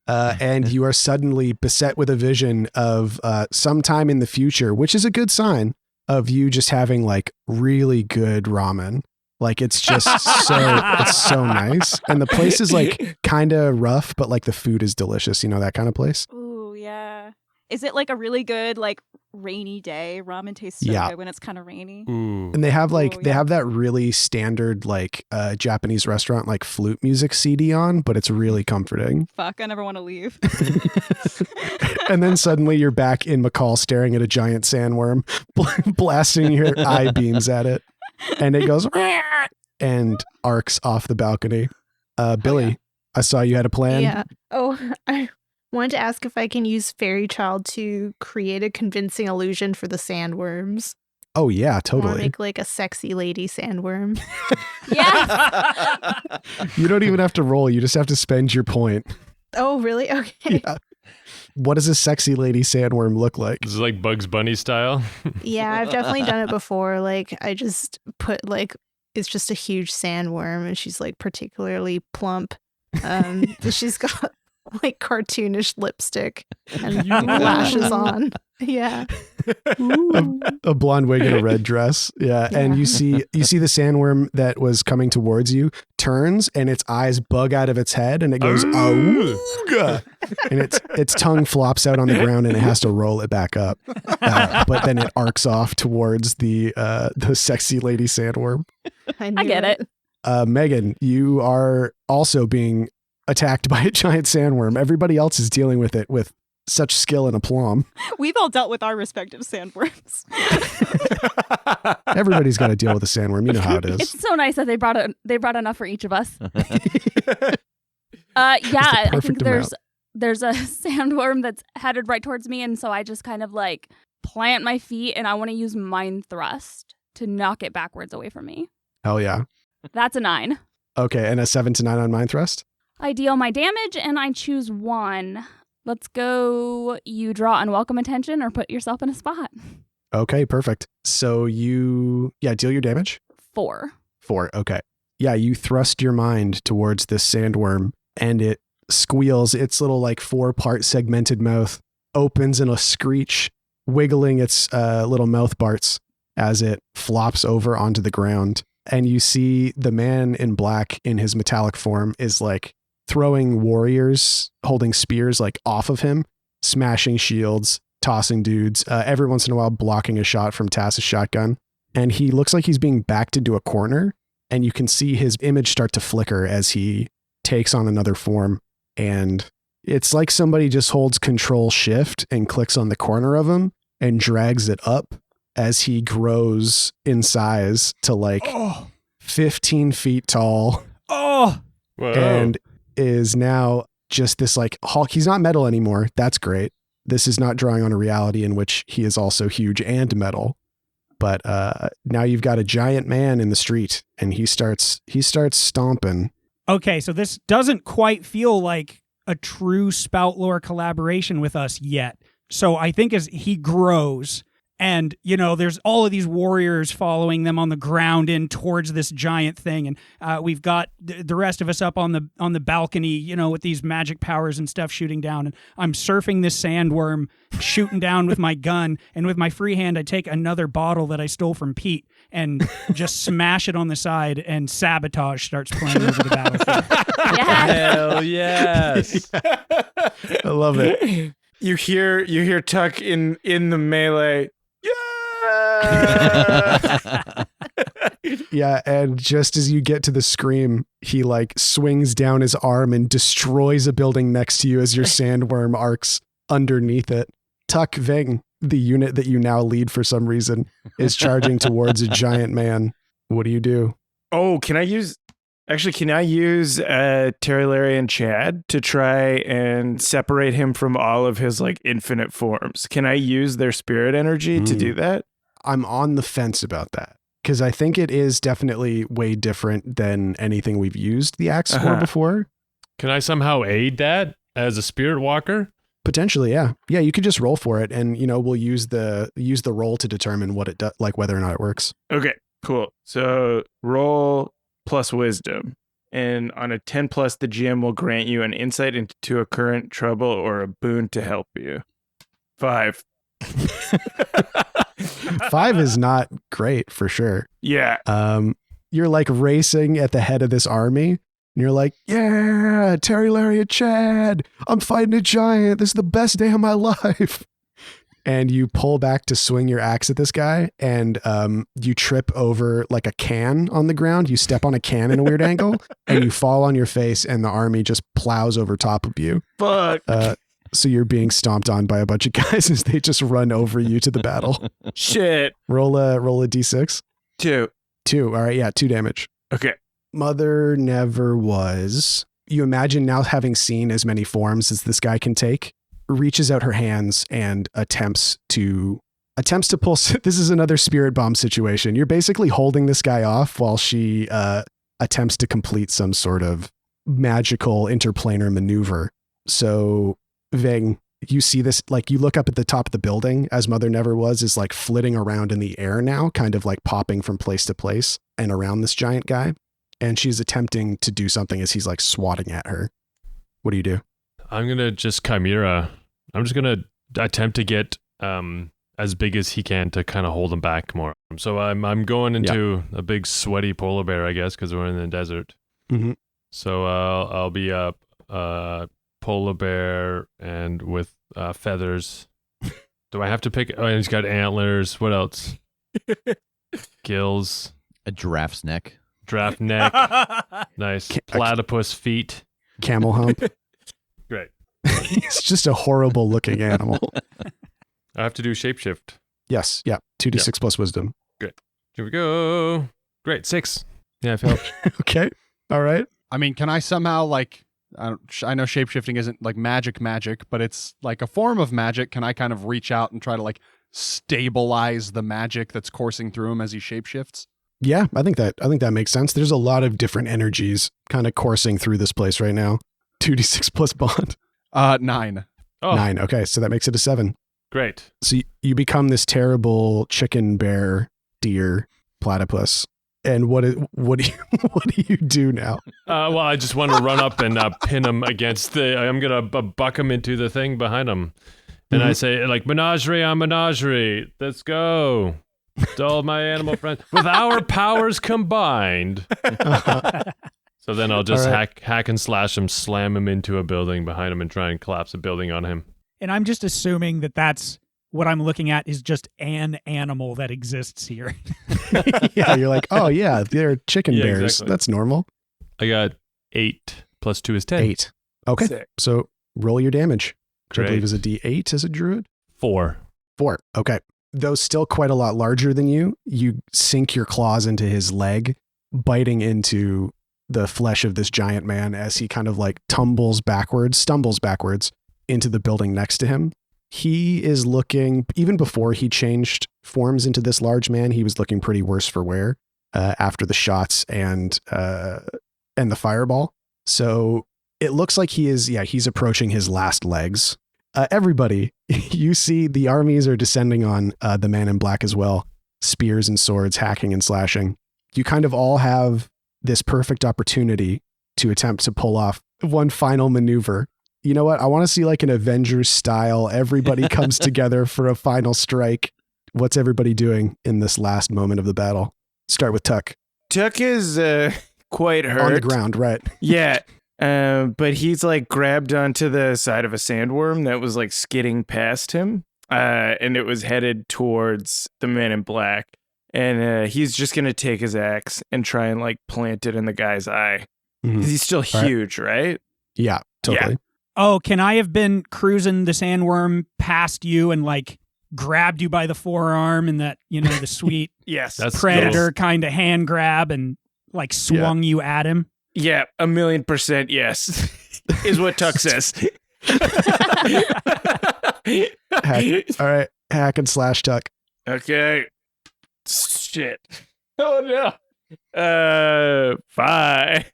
And you are suddenly beset with a vision of sometime in the future, which is a good sign of you just having like really good ramen. Like it's just it's so nice. And the place is like kind of rough, but like the food is delicious, that kind of place. Ooh, yeah. Is it like a really good like rainy day? Ramen tastes so good when it's kind of rainy. Ooh. And they have they have that really standard like Japanese restaurant like flute music CD on, but it's really comforting. Fuck, I never want to leave. And then suddenly you're back in McCall staring at a giant sandworm, blasting your eye beams at it. And it goes and arcs off the balcony. Billy, I saw you had a plan. Yeah. Oh, I wanted to ask if I can use Fairy Child to create a convincing illusion for the sandworms. Oh, yeah, I want totally. to make like a sexy lady sandworm. Yeah. You don't even have to roll. You just have to spend your point. Oh, really? Okay. Yeah. What does a sexy lady sandworm look like? This is like Bugs Bunny style. Yeah, I've definitely done it before. Like I just put like, it's just a huge sandworm and she's like particularly plump. She's got like cartoonish lipstick and lashes on. Yeah. A blonde wig and a red dress. Yeah. And you see the sandworm that was coming towards you turns and its eyes bug out of its head and it goes, "Awooga." And its tongue flops out on the ground and it has to roll it back up. But then it arcs off towards the sexy lady sandworm. I get it. Megan, you are also being attacked by a giant sandworm. Everybody else is dealing with it with such skill and aplomb. We've all dealt with our respective sandworms. Everybody's got to deal with a sandworm. You know how it is. It's so nice that they brought enough for each of us. I think there's a sandworm that's headed right towards me, and so I just kind of like plant my feet, and I want to use Mind Thrust to knock it backwards away from me. Hell yeah. That's a 9. Okay, and a 7 to 9 on Mind Thrust? I deal my damage, and I choose 1. Let's go. You draw unwelcome attention or put yourself in a spot. Okay, perfect. So you, deal your damage? 4. 4, okay. Yeah, you thrust your mind towards this sandworm and it squeals. Its little like 4-part segmented mouth opens in a screech, wiggling its little mouth parts as it flops over onto the ground. And you see the man in black in his metallic form is like throwing warriors holding spears like off of him, smashing shields, tossing dudes, every once in a while blocking a shot from Tass's shotgun. and he looks like he's being backed into a corner, and you can see his image start to flicker as he takes on another form. And it's like somebody just holds Control Shift and clicks on the corner of him and drags it up as he grows in size to like 15 feet tall. Oh, Whoa. And is now just this like Hulk. He's not metal anymore. That's great. This is not drawing on a reality in which he is also huge and metal. But now you've got a giant man in the street, and he starts stomping. okay. So this doesn't quite feel like a true Spout lore collaboration with us yet. So I think as he grows, and, you know, there's all of these warriors following them on the ground in towards this giant thing. And we've got the rest of us up on the balcony, you know, with these magic powers and stuff shooting down. And I'm surfing this sandworm, shooting down with my gun. And with my free hand, I take another bottle that I stole from Pete and just smash it on the side, and Sabotage starts playing over the battlefield. Hell yes. I love it. You hear Tuck in the melee. Yeah, and just as you get to the scream, he like swings down his arm and destroys a building next to you as your sandworm arcs underneath it. Tuck Ving, the unit that you now lead for some reason, is charging towards a giant man. What do? Oh, can I use Terry, Larry, and Chad to try and separate him from all of his like infinite forms? Can I use their spirit energy to do that? I'm on the fence about that, because I think it is definitely way different than anything we've used the axe for before. Can I somehow aid that as a spirit walker? Potentially, yeah. Yeah, you could just roll for it, and you know, we'll use the roll to determine what it does, like whether or not it works. Okay, cool. So roll plus wisdom. And on a 10 plus, the GM will grant you an insight into a current trouble or a boon to help you. 5. 5 is not great for sure. Yeah. You're like racing at the head of this army, and you're like, yeah, Terry, Larry, and Chad, I'm fighting a giant. This is the best day of my life. And you pull back to swing your axe at this guy, and you trip over like a can on the ground. You step on a can in a weird angle, and you fall on your face, and the army just plows over top of you. Fuck. So you're being stomped on by a bunch of guys as they just run over you to the battle. Shit. Roll a d6. 2. 2. All right. Yeah. 2 damage. Okay. Mother never was. You imagine now, having seen as many forms as this guy can take, reaches out her hands and attempts to pull. This is another spirit bomb situation. You're basically holding this guy off while she attempts to complete some sort of magical interplanar maneuver. So Ving, you see this, like you look up at the top of the building as Mother Never Was is like flitting around in the air now, kind of like popping from place to place and around this giant guy. And she's attempting to do something as he's like swatting at her. What do you do? I'm going to just Chimera. I'm just going to attempt to get as big as he can to kind of hold him back more. So I'm going into a big sweaty polar bear, I guess, because we're in the desert. Mm-hmm. So I'll be a polar bear and with feathers. Do I have to pick? Oh, he's got antlers. What else? Gills. A giraffe's neck. Giraffe neck. Nice. Platypus feet. Camel hump. Great. He's just a horrible looking animal. I have to do shapeshift. Yes. Yeah. 2d6 plus wisdom. Good. Here we go. Great. 6. Yeah, I failed. Okay. All right. I mean, can I somehow like, I know shapeshifting isn't like magic, but it's like a form of magic. Can I kind of reach out and try to like stabilize the magic that's coursing through him as he shapeshifts? Yeah, I think that makes sense. There's a lot of different energies kind of coursing through this place right now. 2d6 plus bond. 9. Oh, 9. Okay, so that makes it a 7. great. So you become this terrible chicken, bear, deer, platypus. And what do you do now? Well, I just want to run up and pin him against I'm going to buck him into the thing behind him. And I say, like, menagerie on menagerie. Let's go. To all my animal friends. With our powers combined. So then I'll just hack and slash him, slam him into a building behind him, and try and collapse a building on him. And I'm just assuming that that's what I'm looking at is just an animal that exists here. Yeah, you're like, oh yeah, they're chicken Yeah, bears. exactly. That's normal. I got 8 plus 2 is 10. 8. Okay, Sick. so roll your damage, which I Great. believe is a D8 as a druid. 4. 4. Okay. Though still quite a lot larger than you, you sink your claws into his leg, biting into the flesh of this giant man as he kind of like stumbles backwards into the building next to him. He is looking, even before he changed forms into this large man, he was looking pretty worse for wear after the shots and the fireball. So it looks like he's approaching his last legs. Everybody, you see the armies are descending on the man in black as well. Spears and swords, hacking and slashing. You kind of all have this perfect opportunity to attempt to pull off one final maneuver. You know what? I want to see like an Avengers style. Everybody comes together for a final strike. What's everybody doing in this last moment of the battle? Start with Tuck. Tuck is quite hurt. On the ground, right? Yeah. But he's like grabbed onto the side of a sandworm that was like skidding past him. And it was headed towards the man in black. And he's just going to take his axe and try and like plant it in the guy's eye. Mhm. He's still All right. huge, right? Yeah, totally. Oh, can I have been cruising the sandworm past you and like grabbed you by the forearm and that, the sweet Yes. That's predator kind of hand grab and like swung you at him? Yeah, 1,000,000% yes. Is what Tuck says. Hack. All right, hack and slash Tuck. Okay. Shit. Oh no. 5.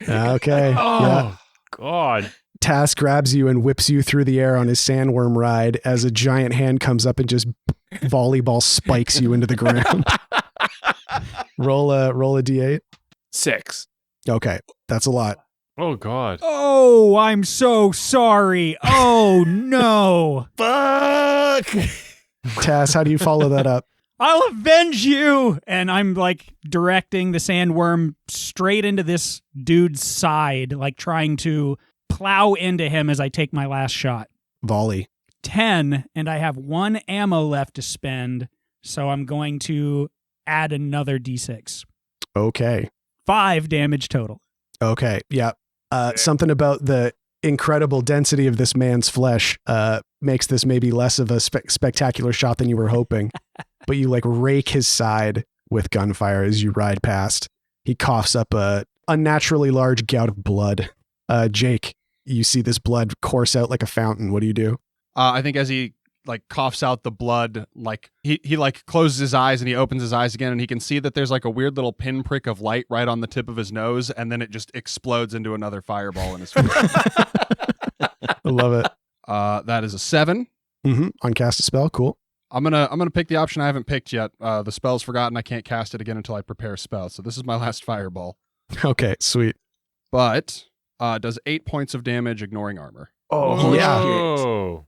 Okay. Oh, Yeah. God. Task grabs you and whips you through the air on his sandworm ride as a giant hand comes up and just volleyball spikes you into the ground. roll a D8. 6. Okay, that's a lot. Oh, God. Oh, I'm so sorry. Oh, no. Fuck. Tass, how do you follow that up? I'll avenge you. And I'm like directing the sandworm straight into this dude's side, like trying to plow into him as I take my last shot. Volley. 10, and I have 1 ammo left to spend, so I'm going to add another D6. Okay. 5 damage total. Okay. Yeah. Something about the incredible density of this man's flesh makes this maybe less of a spectacular shot than you were hoping. But you like rake his side with gunfire as you ride past. He coughs up a unnaturally large gout of blood. Jake, you see this blood course out like a fountain. What do you do? I think as he like coughs out the blood, like he like closes his eyes and he opens his eyes again and he can see that there's like a weird little pinprick of light right on the tip of his nose and then it just explodes into another fireball in his face. I love it. That is a 7. On cast a spell. Cool. I'm gonna pick the option I haven't picked yet. The spell's forgotten. I can't cast it again until I prepare a spell. So this is my last fireball. Okay, sweet. But does 8 points of damage ignoring armor. Oh, Yeah. Oh.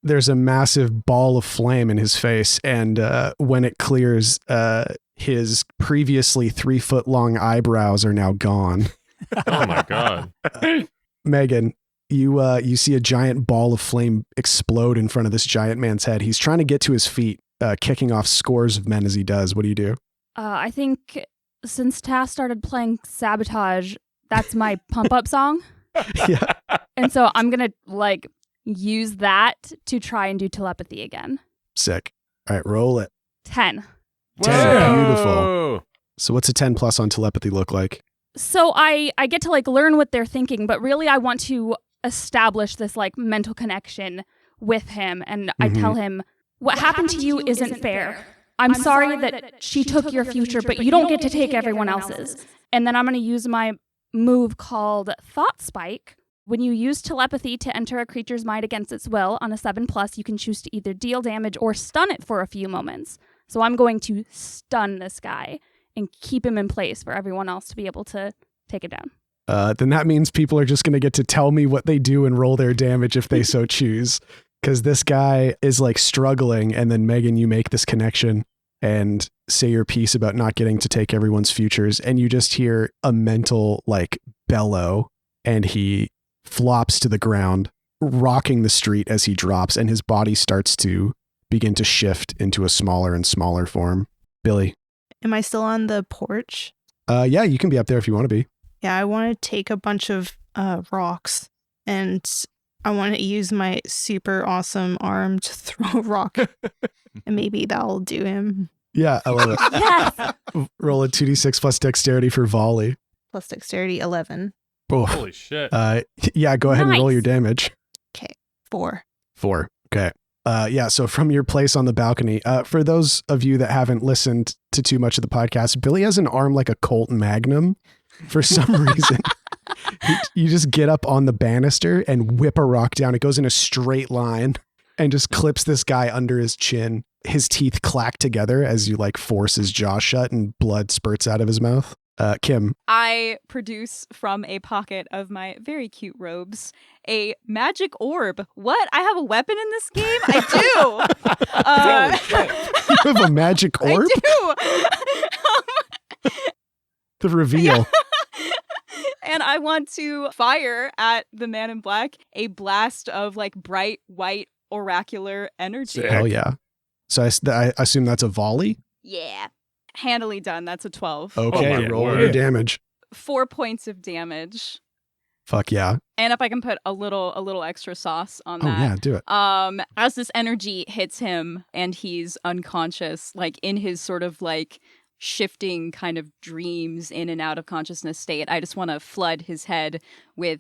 There's a massive ball of flame in his face, and when it clears, his previously 3-foot-long eyebrows are now gone. Oh, my God. Megan, you see a giant ball of flame explode in front of this giant man's head. He's trying to get to his feet, kicking off scores of men as he does. What do you do? I think since Tass started playing Sabotage, that's my pump up song. Yeah. And so I'm going to like use that to try and do telepathy again. Sick. All right, roll it. 10. 10. Beautiful. Whoa. So what's a 10 plus on telepathy look like? So I get to like learn what they're thinking, but really I want to establish this like mental connection with him. And I tell him, what happened to you isn't fair. I'm sorry that she took your future, but you don't get to take everyone else's. And then I'm going to use my move called Thought Spike. When you use telepathy to enter a creature's mind against its will on a 7+, you can choose to either deal damage or stun it for a few moments. So I'm going to stun this guy and keep him in place for everyone else to be able to take it down. Then that means people are just going to get to tell me what they do and roll their damage if they so choose. Because this guy is like struggling, and then Megan, you make this connection and say your piece about not getting to take everyone's futures, and you just hear a mental like bellow, and he flops to the ground rocking the street as he drops, and his body starts to begin to shift into a smaller and smaller form. Billy. Am I still on the porch? Yeah, you can be up there if you want to be. Yeah, I want to take a bunch of rocks, and I want to use my super awesome arm to throw a rock, and maybe that'll do him. Yeah, I love it. Yes. Roll a 2d6 plus dexterity for volley. Plus dexterity, 11. Oh. Holy shit. Yeah, go ahead and roll Nice. your damage. Okay, 4. 4. Okay. Yeah, so from your place on the balcony, for those of you that haven't listened to too much of the podcast, Billy has an arm like a Colt Magnum for some reason. You just get up on the banister and whip a rock down. It goes in a straight line and just clips this guy under his chin. His teeth clack together as you like force his jaw shut and blood spurts out of his mouth. Kim. I produce from a pocket of my very cute robes a magic orb. What? I have a weapon in this game? I do. You have a magic orb? I do. The reveal. And I want to fire at the man in black a blast of like bright white oracular energy. Sick. Hell yeah. So I assume that's a volley? Yeah. Handily done. That's a 12. Okay, my roll word. your damage. 4 points of damage. Fuck yeah. And if I can put a little extra sauce on Oh that. yeah, do it. As this energy hits him and he's unconscious, like in his sort of like shifting kind of dreams in and out of consciousness state, I just want to flood his head with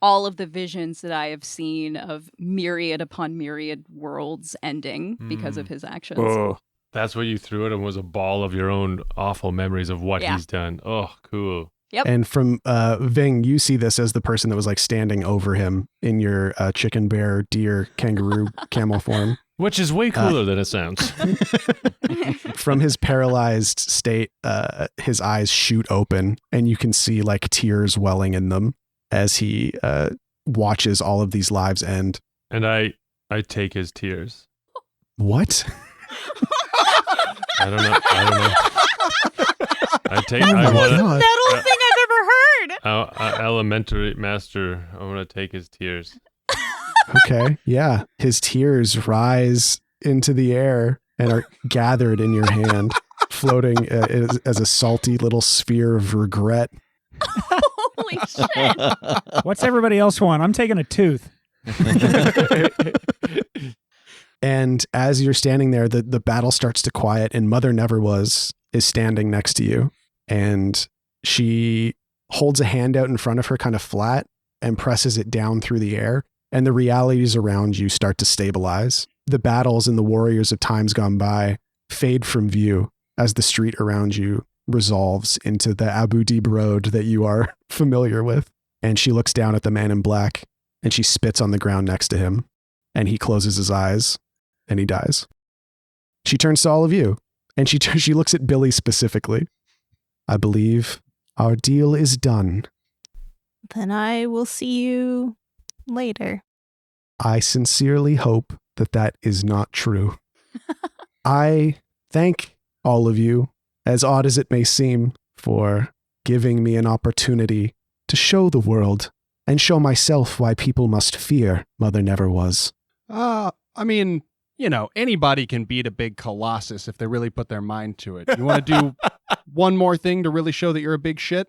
all of the visions that I have seen of myriad upon myriad worlds ending because of his actions. Oh, That's what you threw at him, was a ball of your own awful memories of what Yeah. he's done. Oh, cool. Yep. And from Ving, you see this as the person that was like standing over him in your chicken, bear, deer, kangaroo, camel form. Which is way cooler than it sounds. From his paralyzed state, his eyes shoot open and you can see like tears welling in them as he watches all of these lives end. And I take his tears. What? I don't know. I take. Oh I my want to. God. Metal thing I've ever heard. Elementary master. I want to take his tears. Okay. Yeah. His tears rise into the air and are gathered in your hand, floating as a salty little sphere of regret. Holy shit. What's everybody else want? I'm taking a tooth. And as you're standing there, the battle starts to quiet, and Mother Never Was is standing next to you. And she holds a hand out in front of her kind of flat and presses it down through the air. And the realities around you start to stabilize. The battles and the warriors of times gone by fade from view as the street around you resolves into the Abu Dib road that you are familiar with. And she looks down at the man in black and she spits on the ground next to him. And he closes his eyes and he dies. She turns to all of you and she looks at Billy specifically. I believe our deal is done. Then I will see you later. I sincerely hope that that is not true. I thank all of you, as odd as it may seem, for giving me an opportunity to show the world and show myself why people must fear Mother Never Was. I mean, you know, anybody can beat a big colossus if they really put their mind to it. You want to do one more thing to really show that you're a big shit?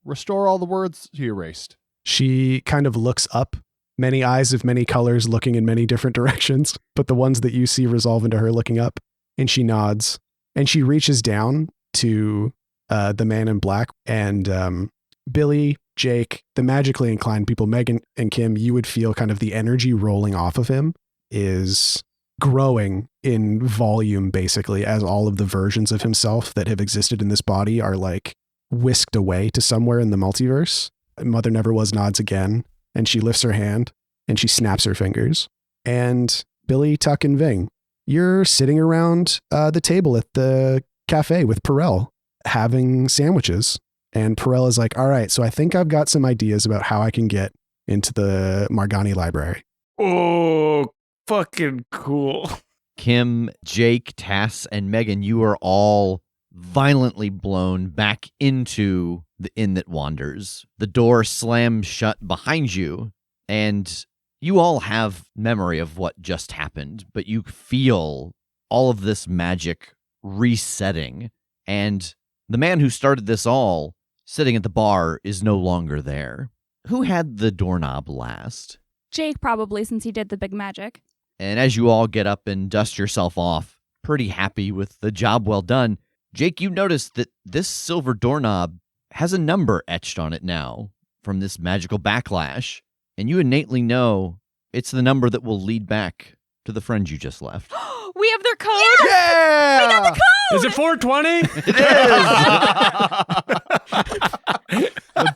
Restore all the words you erased. She kind of looks up, many eyes of many colors looking in many different directions, but the ones that you see resolve into her looking up, and she nods. And she reaches down to the man in black, and Billy, Jake, the magically inclined people, Megan and Kim, you would feel kind of the energy rolling off of him is growing in volume, basically, as all of the versions of himself that have existed in this body are like whisked away to somewhere in the multiverse. Mother Never Was nods again, and she lifts her hand and she snaps her fingers. And Billy, Tuck, and Ving, you're sitting around the table at the cafe with Perel having sandwiches. And Perel is like, all right, so I think I've got some ideas about how I can get into the Margani library. Oh, fucking cool. Kim, Jake, Tass, and Megan, you are all violently blown back into the inn that wanders. The door slams shut behind you, and you all have memory of what just happened, but you feel all of this magic resetting, and the man who started this all, sitting at the bar, is no longer there. Who had the doorknob last? Jake probably, since he did the big magic. And as you all get up and dust yourself off, pretty happy with the job well done, Jake, you notice that this silver doorknob has a number etched on it now from this magical backlash, and you innately know it's the number that will lead back to the friend you just left. We have their code. Yeah! We got the code. Is it 420? It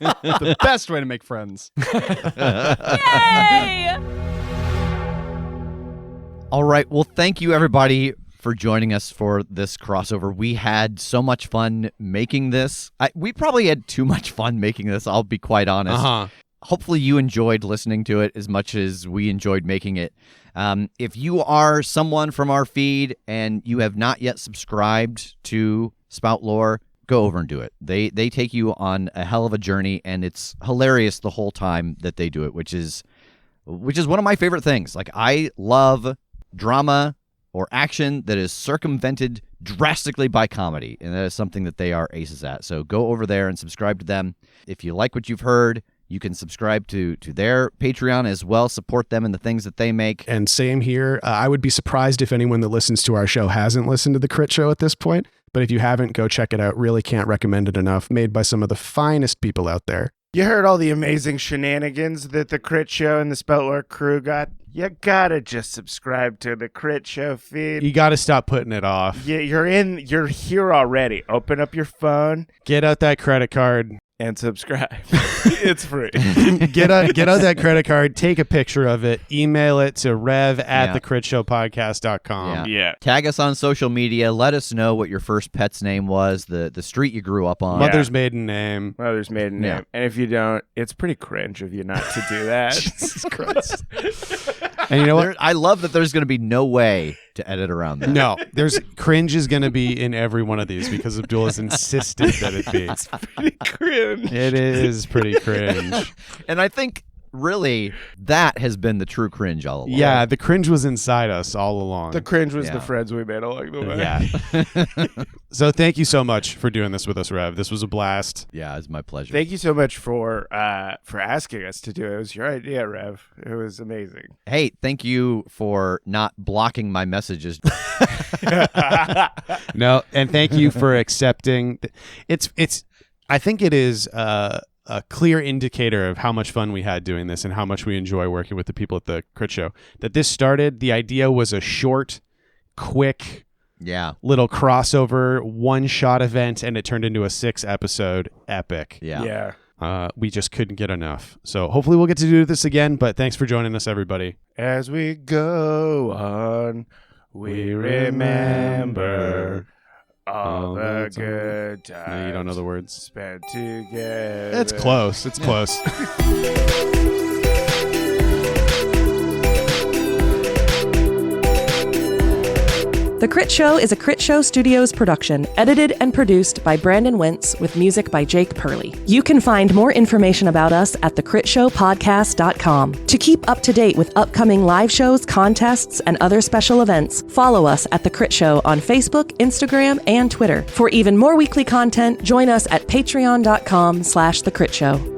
is! The best way to make friends. Yay! All right. Well, thank you, everybody, for joining us for this crossover. We had so much fun making this. We probably had too much fun making this, I'll be quite honest. Uh-huh. Hopefully you enjoyed listening to it as much as we enjoyed making it. If you are someone from our feed and you have not yet subscribed to Spout Lore, go over and do it. They take you on a hell of a journey, and it's hilarious the whole time that they do it, which is one of my favorite things. Like, I love drama or action that is circumvented drastically by comedy, and that is something that they are aces at. So go over there and subscribe to them. If you like what you've heard, you can subscribe to their Patreon as well, support them in the things that they make. And same here. I would be surprised if anyone that listens to our show hasn't listened to the Crit Show at this point. But if you haven't, go check it out. Really can't recommend it enough. Made by some of the finest people out there. You heard all the amazing shenanigans that the Crit Show and the Spout Lore crew got? You gotta just subscribe to the Crit Show feed. You got to stop putting it off. Yeah, you're here already. Open up your phone Get out that credit card. and subscribe. It's free. Get out that credit card. Take a picture of it. Email it to rev@thecritshowpodcast.com. Yeah. Tag us on social media. Let us know what your first pet's name was, the street you grew up on. Mother's maiden name. Mother's maiden Yeah. name. And if you don't, it's pretty cringe of you not to do that. Jesus Christ. And you know what? I love that there's going to be no way to edit around that. No, there's cringe is going to be in every one of these because Abdul has insisted that it be. Pretty cringe. It is pretty cringe. And I think, really, that has been the true cringe all along. Yeah, the cringe was inside us all along. The cringe was Yeah. the friends we made along the way. Yeah. So thank you so much for doing this with us, Rev. This was a blast. Yeah, it's my pleasure. Thank you so much for asking us to do it. It was your idea, Rev. It was amazing. Hey, thank you for not blocking my messages. No, and thank you for accepting. I think it is a clear indicator of how much fun we had doing this and how much we enjoy working with the people at the Crit Show. That this started, the idea was a short, quick, Yeah. little crossover, one-shot event, and it turned into a 6-episode epic. Yeah. We just couldn't get enough. So hopefully we'll get to do this again, but thanks for joining us, everybody. As we go on, we remember all the good times. No, you don't know the words. Spent together. It's close. It's close. The Crit Show is a Crit Show Studios production, edited and produced by Brandon Wentz with music by Jake Purley. You can find more information about us at thecritshowpodcast.com. To keep up to date with upcoming live shows, contests, and other special events, follow us at The Crit Show on Facebook, Instagram, and Twitter. For even more weekly content, join us at patreon.com/thecritShow.